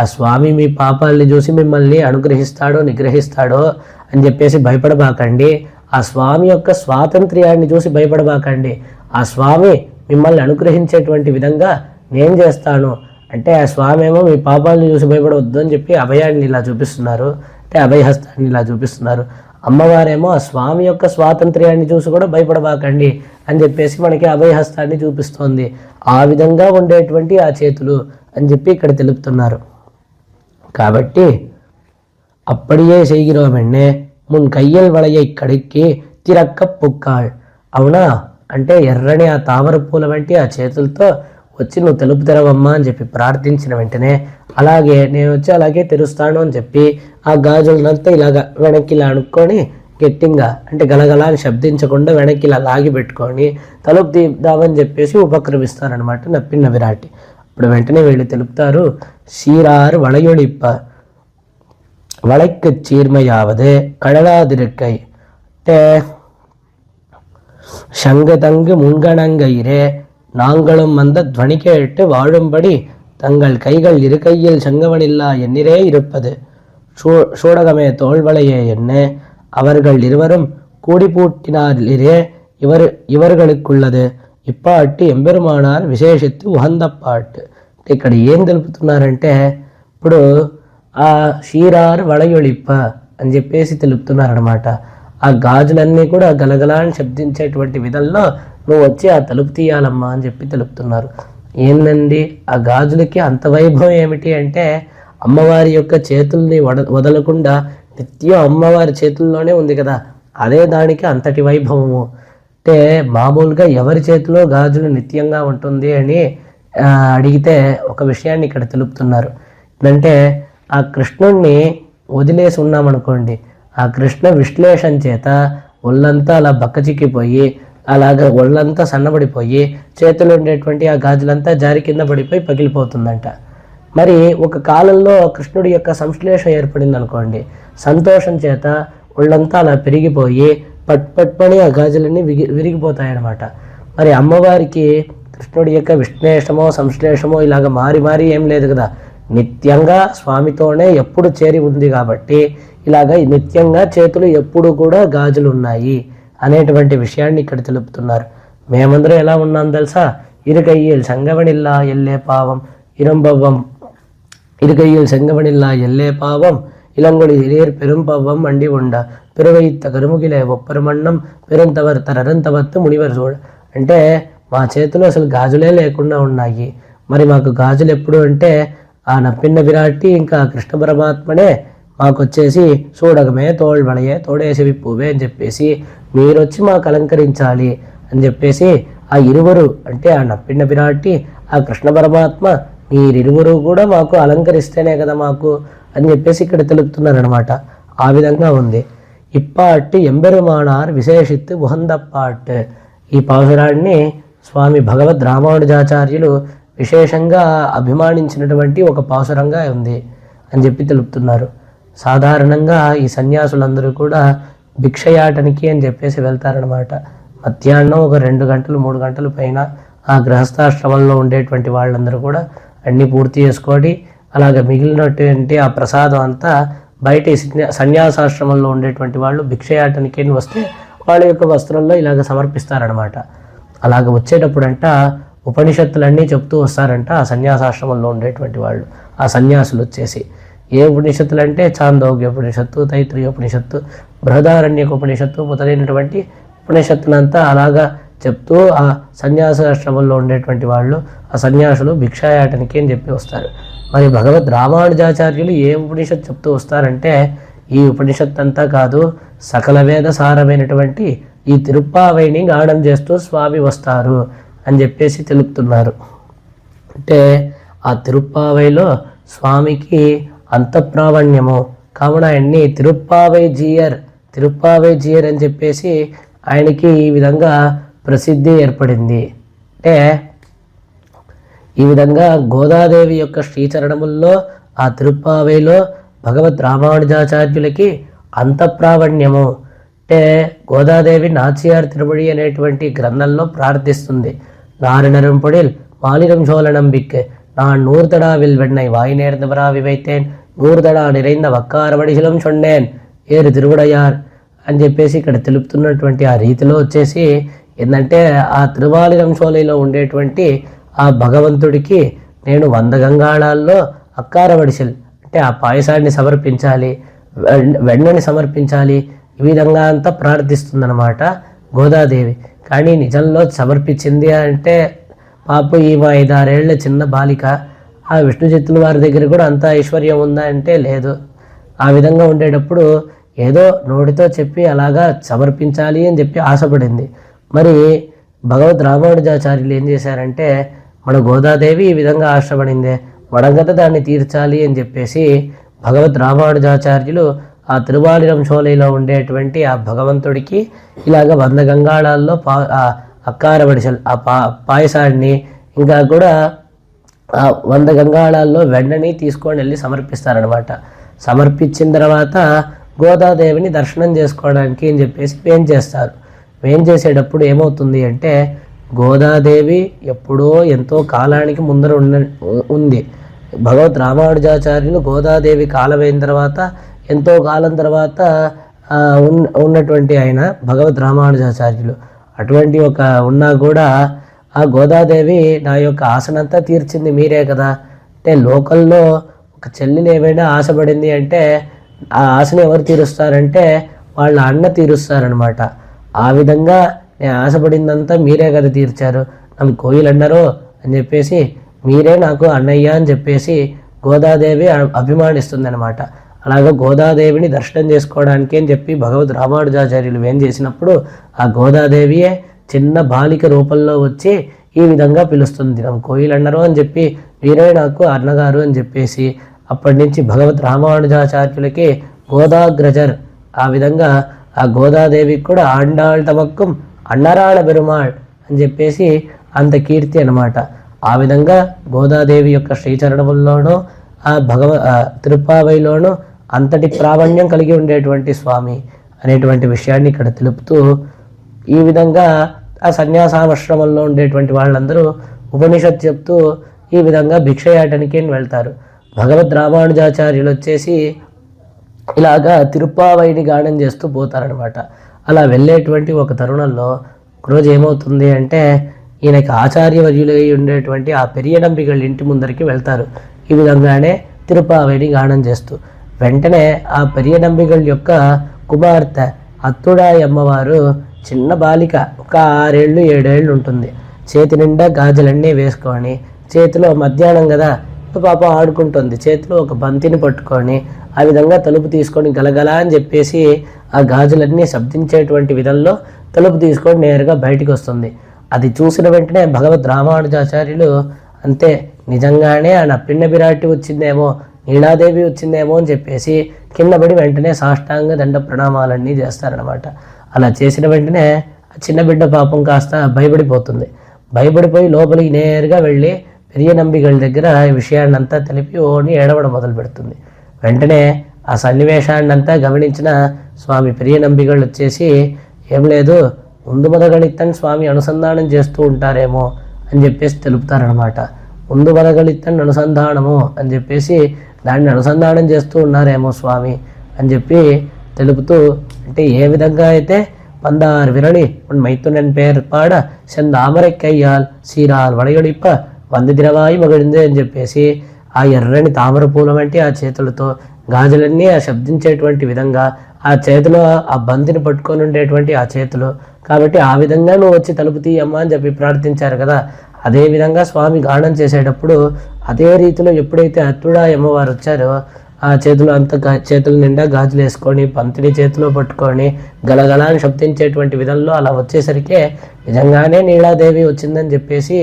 ఆ స్వామి మీ పాపాలని చూసి మిమ్మల్ని అనుగ్రహిస్తాడో నిగ్రహిస్తాడో అని చెప్పేసి భయపడబాకండి. ఆ స్వామి యొక్క స్వాతంత్ర్యాన్ని చూసి భయపడబాకండి. ఆ స్వామి మిమ్మల్ని అనుగ్రహించేటువంటి విధంగా నేను చేస్తాను అంటే, ఆ స్వామి ఏమో మీ పాపాలను చూసి భయపడవద్దు అని చెప్పి అభయాన్ని ఇలా చూపిస్తున్నారు. అంటే అభయహస్తాన్ని ఇలా చూపిస్తున్నారు. అమ్మవారేమో ఆ స్వామి యొక్క స్వాతంత్ర్యాన్ని చూసి కూడా భయపడబాకండి అని చెప్పేసి మనకి అభయహస్తాన్ని చూపిస్తోంది. ఆ విధంగా ఉండేటువంటి ఆ చేతులు అని చెప్పి ఇక్కడ తెలుపుతున్నారు. కాబట్టి அப்படியே செய்கிறோம் என்ன మున్ కయ్యల్ వళయ కడిక్కి తిరక్క పుక్కాళ్. అవునా అంటే ఎర్రని ఆ తామర పూల వంటి ఆ చేతులతో వచ్చి నువ్వు తలుపు తెరవమ్మా అని చెప్పి ప్రార్థించిన వెంటనే అలాగే నేను వచ్చి అలాగే తెరుస్తాను అని చెప్పి ఆ గాజులంతా ఇలాగ వెనక్కి ఇలా అనుక్కొని గట్టిగా అంటే గలగల అని శబ్దించకుండా వెనక్కి ఇలా లాగి పెట్టుకొని తలుపు తీద్దామని చెప్పేసి ఉపక్రమిస్తారనమాట నప్పిన విరాటి. ఇప్పుడు వెంటనే వీళ్ళు తెలుపుతారు, சீரார் வளையொழிப்ப வளைக்கு சீர்மையாவது கடலாதிருக்கை అంటే சங்கதங்கு முன்கணங்கயிரே நாங்களும் அந்த துவனி கேட்டு வாழும்படி தங்கள் கைகள் இரு கையில் சங்கவனில்லா எண்ணிரே இருப்பது சூடகமே தோல்வளையே என்ன அவர்கள் இருவரும் கூடி பூட்டினாரிலே ఇవர்களுకుள்ளது ఇప్పాటి ఎంబెరుమానార్ విశేషిత్తు ఉహంద పాట్. ఇక్కడ ఏం తెలుపుతున్నారంటే, ఇప్పుడు ఆ షీరారు వళయొళిప్ప అని చెప్పేసి తెలుపుతున్నారనమాట. ఆ గాజులన్నీ కూడా గలగలా అని శబ్దించేటువంటి విధంలో నువ్వు వచ్చి ఆ తలుపు తీయాలమ్మా అని చెప్పి తెలుపుతున్నారు. ఏందండి ఆ గాజులకి అంత వైభవం ఏమిటి అంటే, అమ్మవారి యొక్క చేతుల్ని వదలకుండా నిత్యం అమ్మవారి చేతుల్లోనే ఉంది కదా, అదే దానికి అంతటి వైభవము. అంటే మామూలుగా ఎవరి చేతిలో గాజులు నిత్యంగా ఉంటుంది అని అడిగితే ఒక విషయాన్ని ఇక్కడ తెలుపుతున్నారు. అంటే ఆ కృష్ణుణ్ణి వదిలేసి ఉన్నామనుకోండి, ఆ కృష్ణ విశ్లేషణ చేత ఒళ్ళంతా అలా బక్కచిక్కిపోయి అలాగ ఒళ్ళంతా సన్నబడిపోయి చేతులు ఉండేటువంటి ఆ గాజులంతా జారి కింద పడిపోయి పగిలిపోతుందంట. మరి ఒక కాలంలో కృష్ణుడి యొక్క సంశ్లేషణ ఏర్పడింది అనుకోండి, సంతోషం చేత ఒళ్ళంతా అలా పెరిగిపోయి పట్పట్పని ఆ గాజులన్నీ విరిగిపోతాయన్నమాట. మరి అమ్మవారికి కృష్ణుడి యొక్క విశ్లేషమో సంశ్లేషమో ఇలాగ మారి మారి ఏం లేదు కదా, నిత్యంగా స్వామితోనే ఎప్పుడు చేరి ఉంది కాబట్టి ఇలాగ నిత్యంగా చేతులు ఎప్పుడు కూడా గాజులు ఉన్నాయి అనేటువంటి విషయాన్ని ఇక్కడ తెలుపుతున్నారు. మేమందరం ఎలా ఉన్నాం తెలుసా, ఇరుకయ్యల్ సంగవనిల్లా ఎల్లే పావం ఇరంబవ్వం ఇరుకయ్యల్ సంగవనిల్లా ఎల్లే పావం இளங்கொழி இளையர் பெரும் பவ்வம் வண்டி உண்ட பெருவைத்த కరుముగిలే ఒప్పరమన్నం పెరుంతవర్ తరరంతవత్తు మునివర్ చూడ. అంటే మా చేతిలో అసలు గాజులే లేకుండా ఉన్నాయి. మరి మాకు గాజులు ఎప్పుడు అంటే ఆ నప్పిన్న విరాటి ఇంకా కృష్ణ పరమాత్మనే మాకు వచ్చేసి చూడగమే తోళ్వళయే తోడేసి విప్పువే అని చెప్పేసి మీరు వచ్చి మాకు అలంకరించాలి అని చెప్పేసి ఆ ఇరువురు అంటే ఆ నప్పిన్న విరాటి ఆ కృష్ణ పరమాత్మ మీరిరువురు కూడా మాకు అలంకరిస్తేనే కదా మాకు అని చెప్పేసి ఇక్కడ తెలుపుతున్నారనమాట. ఆ విధంగా ఉంది. ఇప్పాటి ఎంబెరుమానార్ విశేషిత్తు ఉహందప్పాట్. ఈ పాసురాన్ని స్వామి భగవద్ రామానుజాచార్యులు విశేషంగా అభిమానించినటువంటి ఒక పాసురంగా ఉంది అని చెప్పి తెలుపుతున్నారు. సాధారణంగా ఈ సన్యాసులందరూ కూడా భిక్షయాటనికి అని చెప్పేసి వెళ్తారనమాట. మధ్యాహ్నం ఒక 2 గంటలు 3 గంటల పైన ఆ గృహస్థాశ్రమంలో ఉండేటువంటి వాళ్ళందరూ కూడా అన్నీ పూర్తి చేసుకొని అలాగే మిగిలినటువంటి ఆ ప్రసాదం అంతా బయట సన్యాసాశ్రమంలో ఉండేటువంటి వాళ్ళు భిక్షయాటనికి వస్తే వాళ్ళ యొక్క వస్త్రంలో ఇలాగ సమర్పిస్తారనమాట. అలాగ వచ్చేటప్పుడంట ఉపనిషత్తులన్నీ చెప్తూ వస్తారంట ఆ సన్యాసాశ్రమంలో ఉండేటువంటి వాళ్ళు, ఆ సన్యాసులు వచ్చేసి. ఏ ఉపనిషత్తులు అంటే చాందోగ్య ఉపనిషత్తు, తైత్రీయ ఉపనిషత్తు, బృహదారణ్యక ఉపనిషత్తు మొదలైనటువంటి ఉపనిషత్తులంతా అలాగా చెప్తూ ఆ సన్యాసాశ్రమంలో ఉండేటువంటి వాళ్ళు, ఆ సన్యాసులు భిక్షాయాటనికి అని చెప్పి వస్తారు. మరి భగవద్ రామానుజాచార్యులు ఏ ఉపనిషత్తు చెప్తూ వస్తారంటే ఈ ఉపనిషత్తు అంతా కాదు, సకల వేద సారమైనటువంటి ఈ తిరుప్పావైని గానం చేస్తూ స్వామి వస్తారు అని చెప్పేసి తెలుపుతున్నారు. అంటే ఆ తిరుప్పావైలో స్వామికి అంతఃప్రావణ్యము కావున ఆయన్ని తిరుప్పావై జీయర్ అని చెప్పేసి ఆయనకి ఈ విధంగా ప్రసిద్ధి ఏర్పడింది. అంటే ఈ విధంగా గోదాదేవి యొక్క శ్రీచరణముల్లో ఆ తిరుప్పావైలో భగవద్ రామానుజాచార్యులకి అంతఃప్రావణ్యము. అంటే గోదాదేవి నాచియార్ తిరుమడి అనేటువంటి గ్రంథంలో ప్రార్థిస్తుంది. నారినరంపొడిల్ మాలిరం சோழநம்பிக்கு நான் நூர்தடாவில் வெண்ணை வாய் நேர்ந்தவராவி வைத்தேன், నూర్దడా నిరైంద వక్కారవడిశిలం చొండేన్ ఏరు తిరువుడయార్ అని చెప్పేసి ఇక్కడ తెలుపుతున్నటువంటి ఆ రీతిలో వచ్చేసి ఏంటంటే ఆ తిరువాలిరం చోళలో ఉండేటువంటి ఆ భగవంతుడికి నేను 100 గంగాళాల్లో అక్కారవడిశల్ అంటే ఆ పాయసాన్ని సమర్పించాలి, వెన్నని సమర్పించాలి, ఈ విధంగా అంతా ప్రార్థిస్తుందన్నమాట గోదాదేవి. కానీ నిజంలో సమర్పించింది అంటే పాప ఈమె 5-6 ఏళ్ల చిన్న బాలిక. ఆ విష్ణు చిత్తుల వారి దగ్గర కూడా అంత ఐశ్వర్యం ఉందా అంటే లేదు. ఆ విధంగా ఉండేటప్పుడు ఏదో నోటితో చెప్పి అలాగా సమర్పించాలి అని చెప్పి ఆశపడింది. మరి భగవద్ రామానుజాచార్యులు ఏం చేశారంటే మన గోదాదేవి ఈ విధంగా ఆశపడిందే, మడంగత దాన్ని తీర్చాలి అని చెప్పేసి భగవద్ రామానుజాచార్యులు ఆ తిరువాలిరం చోళలో ఉండేటువంటి ఆ భగవంతుడికి ఇలాగ 100 గంగాళాల్లో అక్కారవడిసల్ ఆ పాయసాన్ని ఇంకా కూడా 100 గంగాళాల్లో వెన్నని తీసుకొని వెళ్ళి సమర్పిస్తారనమాట. సమర్పించిన తర్వాత గోదాదేవిని దర్శనం చేసుకోవడానికి అని చెప్పేసి వేంచేస్తారు. వేంచేసేటప్పుడు ఏమవుతుంది అంటే గోదాదేవి ఎప్పుడో ఎంతో కాలానికి ముందర ఉంది. భగవద్ రామానుజాచార్యులు గోదాదేవి కాలమైన తర్వాత ఎంతో కాలం తర్వాత ఉన్నటువంటి ఆయన భగవద్ రామానుజాచార్యులు. అటువంటి ఒక ఉన్నా కూడా ఆ గోదాదేవి నా యొక్క ఆశనంతా తీర్చింది మీరే కదా. అంటే లోకల్లో ఒక చెల్లిని ఏమైనా ఆశపడింది అంటే ఆ ఆశను ఎవరు తీరుస్తారంటే వాళ్ళ అన్న తీరుస్తారనమాట. ఆ విధంగా నేను ఆశపడిందంతా మీరే కదా తీర్చారు, నన్ను కోయిలు అన్నారో అని చెప్పేసి మీరే నాకు అన్నయ్య అని చెప్పేసి గోదాదేవి అభిమానిస్తుంది అనమాట. అలాగే గోదాదేవిని దర్శనం చేసుకోవడానికి అని చెప్పి భగవద్ రామానుజాచార్యులు ఏం చేసినప్పుడు ఆ గోదాదేవియే చిన్న బాలిక రూపంలో వచ్చి ఈ విధంగా పిలుస్తుంది, నన్ను కోయిలు అన్నారు అని చెప్పి మీరే నాకు అన్నగారు అని చెప్పేసి అప్పటి నుంచి భగవద్ రామానుజాచార్యులకి గోదాగ్రజర్. ఆ విధంగా ఆ గోదాదేవికి కూడా ఆండాళ్ తమక్కం అన్నరాళ పెరుమాళ్ అని చెప్పేసి అంత కీర్తి అనమాట. ఆ విధంగా గోదాదేవి యొక్క శ్రీచరణముల్లోనూ ఆ తిరుప్పావైలోనూ అంతటి ప్రావణ్యం కలిగి ఉండేటువంటి స్వామి అనేటువంటి విషయాన్ని ఇక్కడ తెలుపుతూ ఈ విధంగా ఆ సన్యాసాశ్రమంలో ఉండేటువంటి వాళ్ళందరూ ఉపనిషత్ చెప్తూ ఈ విధంగా భిక్షయాటనికి వెళ్తారు. భగవద్ రామానుజాచార్యులు వచ్చేసి ఇలాగా తిరుప్పావైని గానం చేస్తూ పోతారనమాట. అలా వెళ్ళేటువంటి ఒక తరుణంలో ఒకరోజు ఏమవుతుంది అంటే ఈయనకి ఆచార్యవర్యులై ఉండేటువంటి ఆ పెరియనంబిగళ్ళ ఇంటి ముందరికి వెళ్తారు. ఈ విధంగానే తిరుప్పావైని గానం చేస్తూ వెంటనే ఆ పెరియనంబిగళ్ళ యొక్క కుమార్తె అత్తుడాయి అమ్మవారు చిన్న బాలిక, ఒక 6 ఏళ్ళు 7 ఏళ్ళు ఉంటుంది. చేతి నిండా గాజులన్నీ వేసుకొని చేతిలో మధ్యాహ్నం కదా పాపం ఆడుకుంటుంది, చేతిలో ఒక బంతిని పట్టుకొని ఆ విధంగా తలుపు తీసుకొని గలగల అని చెప్పేసి ఆ గాజులన్నీ శబ్దించేటువంటి విధంలో తలుపు తీసుకొని నేరుగా బయటికి వస్తుంది. అది చూసిన వెంటనే భగవద్ రామానుజాచార్యులు అంతే నిజంగానే ఆ నప్పిన్న బిరాటి వచ్చిందేమో, నీలాదేవి వచ్చిందేమో అని చెప్పేసి కిందపడి వెంటనే సాష్టాంగ దండ ప్రణామాలన్నీ చేస్తారనమాట. అలా చేసిన వెంటనే ఆ చిన్న బిడ్డ పాపం కాస్త భయపడిపోతుంది. భయపడిపోయి లోపలికి నేరుగా వెళ్ళి పెరియనంబిగళ్ళ దగ్గర ఈ విషయాన్ని అంతా తెలిపి ఓని ఏడవడం మొదలు పెడుతుంది. వెంటనే ఆ సన్నివేశాన్ని అంతా గమనించిన స్వామి పెరియనంబిగళ్ళు వచ్చేసి ఏం లేదు ముందు మొదగడిత్తని స్వామి అనుసంధానం చేస్తూ ఉంటారేమో అని చెప్పేసి తెలుపుతారనమాట. ముందు వరగలిత్తని అనుసంధానము అని చెప్పేసి దాన్ని అనుసంధానం చేస్తూ ఉన్నారేమో స్వామి అని చెప్పి తెలుపుతూ, అంటే ఏ విధంగా అయితే పந்தார் விரலி உன் மைத்துனன் பேர் பாட செந்தாமரை கையால் సీరాల్ వడయొడిప్ప వంది ద్రవాయి మగిడింది అని చెప్పేసి ఆ ఎర్రని తామర పూల వంటి ఆ చేతులతో గాజులన్నీ ఆ శబ్దించేటువంటి విధంగా ఆ చేతిలో ఆ బంతిని పట్టుకొని ఉండేటువంటి ఆ చేతులు, కాబట్టి ఆ విధంగా నువ్వు వచ్చి తలుపు తీయమ్మా అని చెప్పి ప్రార్థించారు కదా. అదేవిధంగా స్వామి గానం చేసేటప్పుడు అదే రీతిలో ఎప్పుడైతే అత్తుడా అమ్మవారు వచ్చారో ఆ చేతులు చేతుల నిండా గాజులు వేసుకొని పంతిని చేతిలో పట్టుకొని గలగలాన్ని శబ్దించేటువంటి విధంలో అలా వచ్చేసరికి నిజంగానే నీలాదేవి వచ్చిందని చెప్పేసి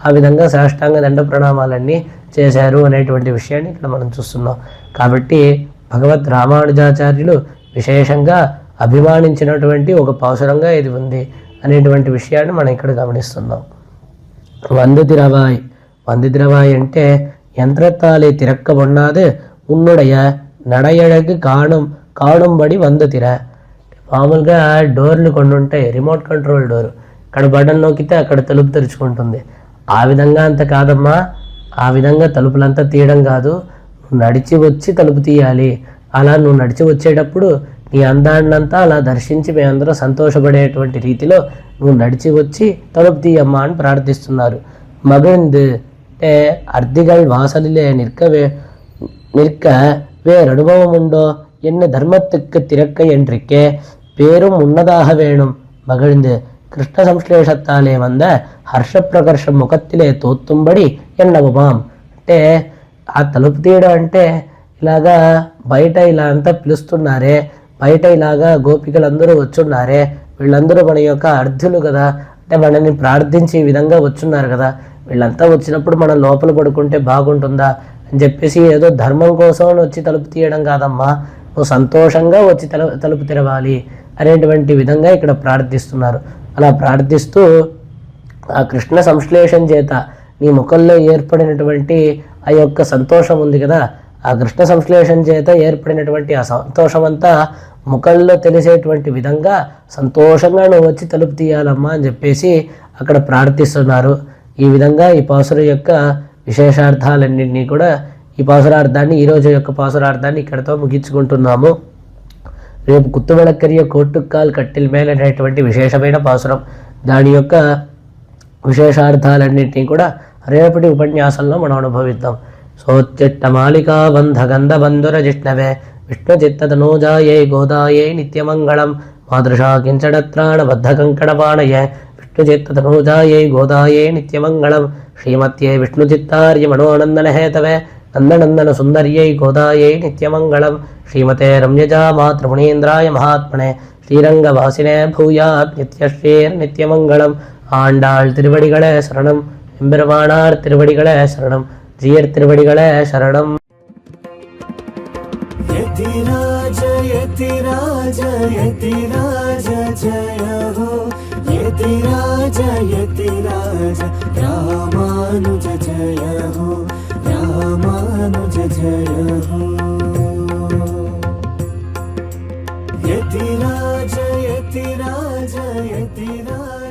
ఆ విధంగా సాష్టాంగ దండ ప్రణామాలన్నీ చేశారు అనేటువంటి విషయాన్ని ఇక్కడ మనం చూస్తున్నాం. కాబట్టి భగవద్ రామానుజాచార్యులు విశేషంగా అభిమానించినటువంటి ఒక పాసురంగా ఇది ఉంది అనేటువంటి విషయాన్ని మనం ఇక్కడ గమనిస్తున్నాం. వంది ద్రవాయి అంటే యంత్రத்தாலே திறக்க ஒண்ணாது ఉన్నుడయ నడయడకి కాణుంబడి వంద తిర. మామూలుగా డోర్లు కొన్ని ఉంటాయి, రిమోట్ కంట్రోల్ డోర్, ఇక్కడ బటన్ నొక్కితే అక్కడ తలుపు తెరుచుకుంటుంది. ఆ విధంగా అంత కాదమ్మా, ఆ విధంగా తలుపులంతా తీయడం కాదు, నువ్వు నడిచి వచ్చి తలుపు తీయాలి. అలా నువ్వు నడిచి వచ్చేటప్పుడు నీ అందాన్నంతా అలా దర్శించి మేమందరం సంతోషపడేటువంటి రీతిలో నువ్వు నడిచి వచ్చి తలుపు తీయమ్మా అని ప్రార్థిస్తున్నారు. మగిழ்ந்து అంటే అర్ధిగల్ వాసలిలే நிற்க வேறு அனுபவம் உண்டோ என்ன தர்மத்துக்கு திறக்க என்றிக்கே பேரும் உன்னதாக வேணும் மகிழ்ந்து కృష్ణ సంశ్లేషత్తాలే వంద హర్షప్రకర్షం ముఖత్తిలే తోత్తుంబడి ఎన్నవుమాం. అంటే ఆ తలుపు తీయడం అంటే ఇలాగా బయట ఇలా అంతా పిలుస్తున్నారే, బయట ఇలాగా గోపికలందరూ వచ్చున్నారే, వీళ్ళందరూ మన యొక్క అర్ధులు కదా, అంటే మనని ప్రార్థించి ఈ విధంగా వచ్చున్నారు కదా, వీళ్ళంతా వచ్చినప్పుడు మనం లోపల పడుకుంటే బాగుంటుందా అని చెప్పేసి ఏదో ధర్మం కోసం వచ్చి తలుపు తీయడం కాదమ్మా, నువ్వు సంతోషంగా వచ్చి తలుపు తెరవాలి అనేటువంటి విధంగా ఇక్కడ ప్రార్థిస్తున్నారు. అలా ప్రార్థిస్తూ ఆ కృష్ణ సంశ్లేషం చేత నీ ముఖంలో ఏర్పడినటువంటి ఆ యొక్క సంతోషం ఉంది కదా, ఆ కృష్ణ సంశ్లేషం చేత ఏర్పడినటువంటి ఆ సంతోషం అంతా ముఖంలో తెలిసేటువంటి విధంగా సంతోషంగా నువ్వు వచ్చి తలుపు తీయాలమ్మా అని చెప్పేసి అక్కడ ప్రార్థిస్తున్నారు. ఈ విధంగా ఈ పాసుర యొక్క విశేషార్థాలన్నింటినీ కూడా, ఈ పాసురార్థాన్ని, ఈరోజు యొక్క పాసురార్థాన్ని ఇక్కడతో ముగించుకుంటున్నాము. రేపు కుత్తువెళక్కరియ కోట్టుక్కాల్ కట్టిల్ మేల్ అనేటువంటి విశేషమైన పాసురం, దాని యొక్క విశేషార్థాలన్నింటినీ కూడా రేపటి ఉపన్యాసంలో మనం అనుభవిద్దాం. సోత్తిట్ట మాలికా బంధ గంధ బంధుర జిష్ణవే విష్ణు చిత్తతనూజాయే గోదాయే నిత్యమంగళం మాదృశా కించడత్రాణ బద్ధ కంకణపాణయే విష్ణు చిత్తతనూజాయే గోదాయే నిత్యమంగళం శ్రీమత్యే విష్ణు చిత్తార్య మనోనందన హేతవే నందనందన సుందర్యై గోదాయై నిత్యమంగళం శ్రీమతే రమ్యజా మాతృమునీంద్రాయ మహాత్మనే శ్రీరంగవాసినే భూయాత్ నిత్యశ్రీర్ నిత్యమంగళం. ஆண்டாள் திருவடிகளே சரணம், எம்பெருமானார் திருவடிகளே சரணம், ஜீயர் திருவடிகளே சரணம். யதிராஜ யதிராஜ யதிராஜ ஜய ஹோ யதிராஜ யதிராஜ ராமானுஜ ஜய ஹோ ராமானுஜ ஜய ஹோ யதிராஜ யதிராஜ யதிராஜ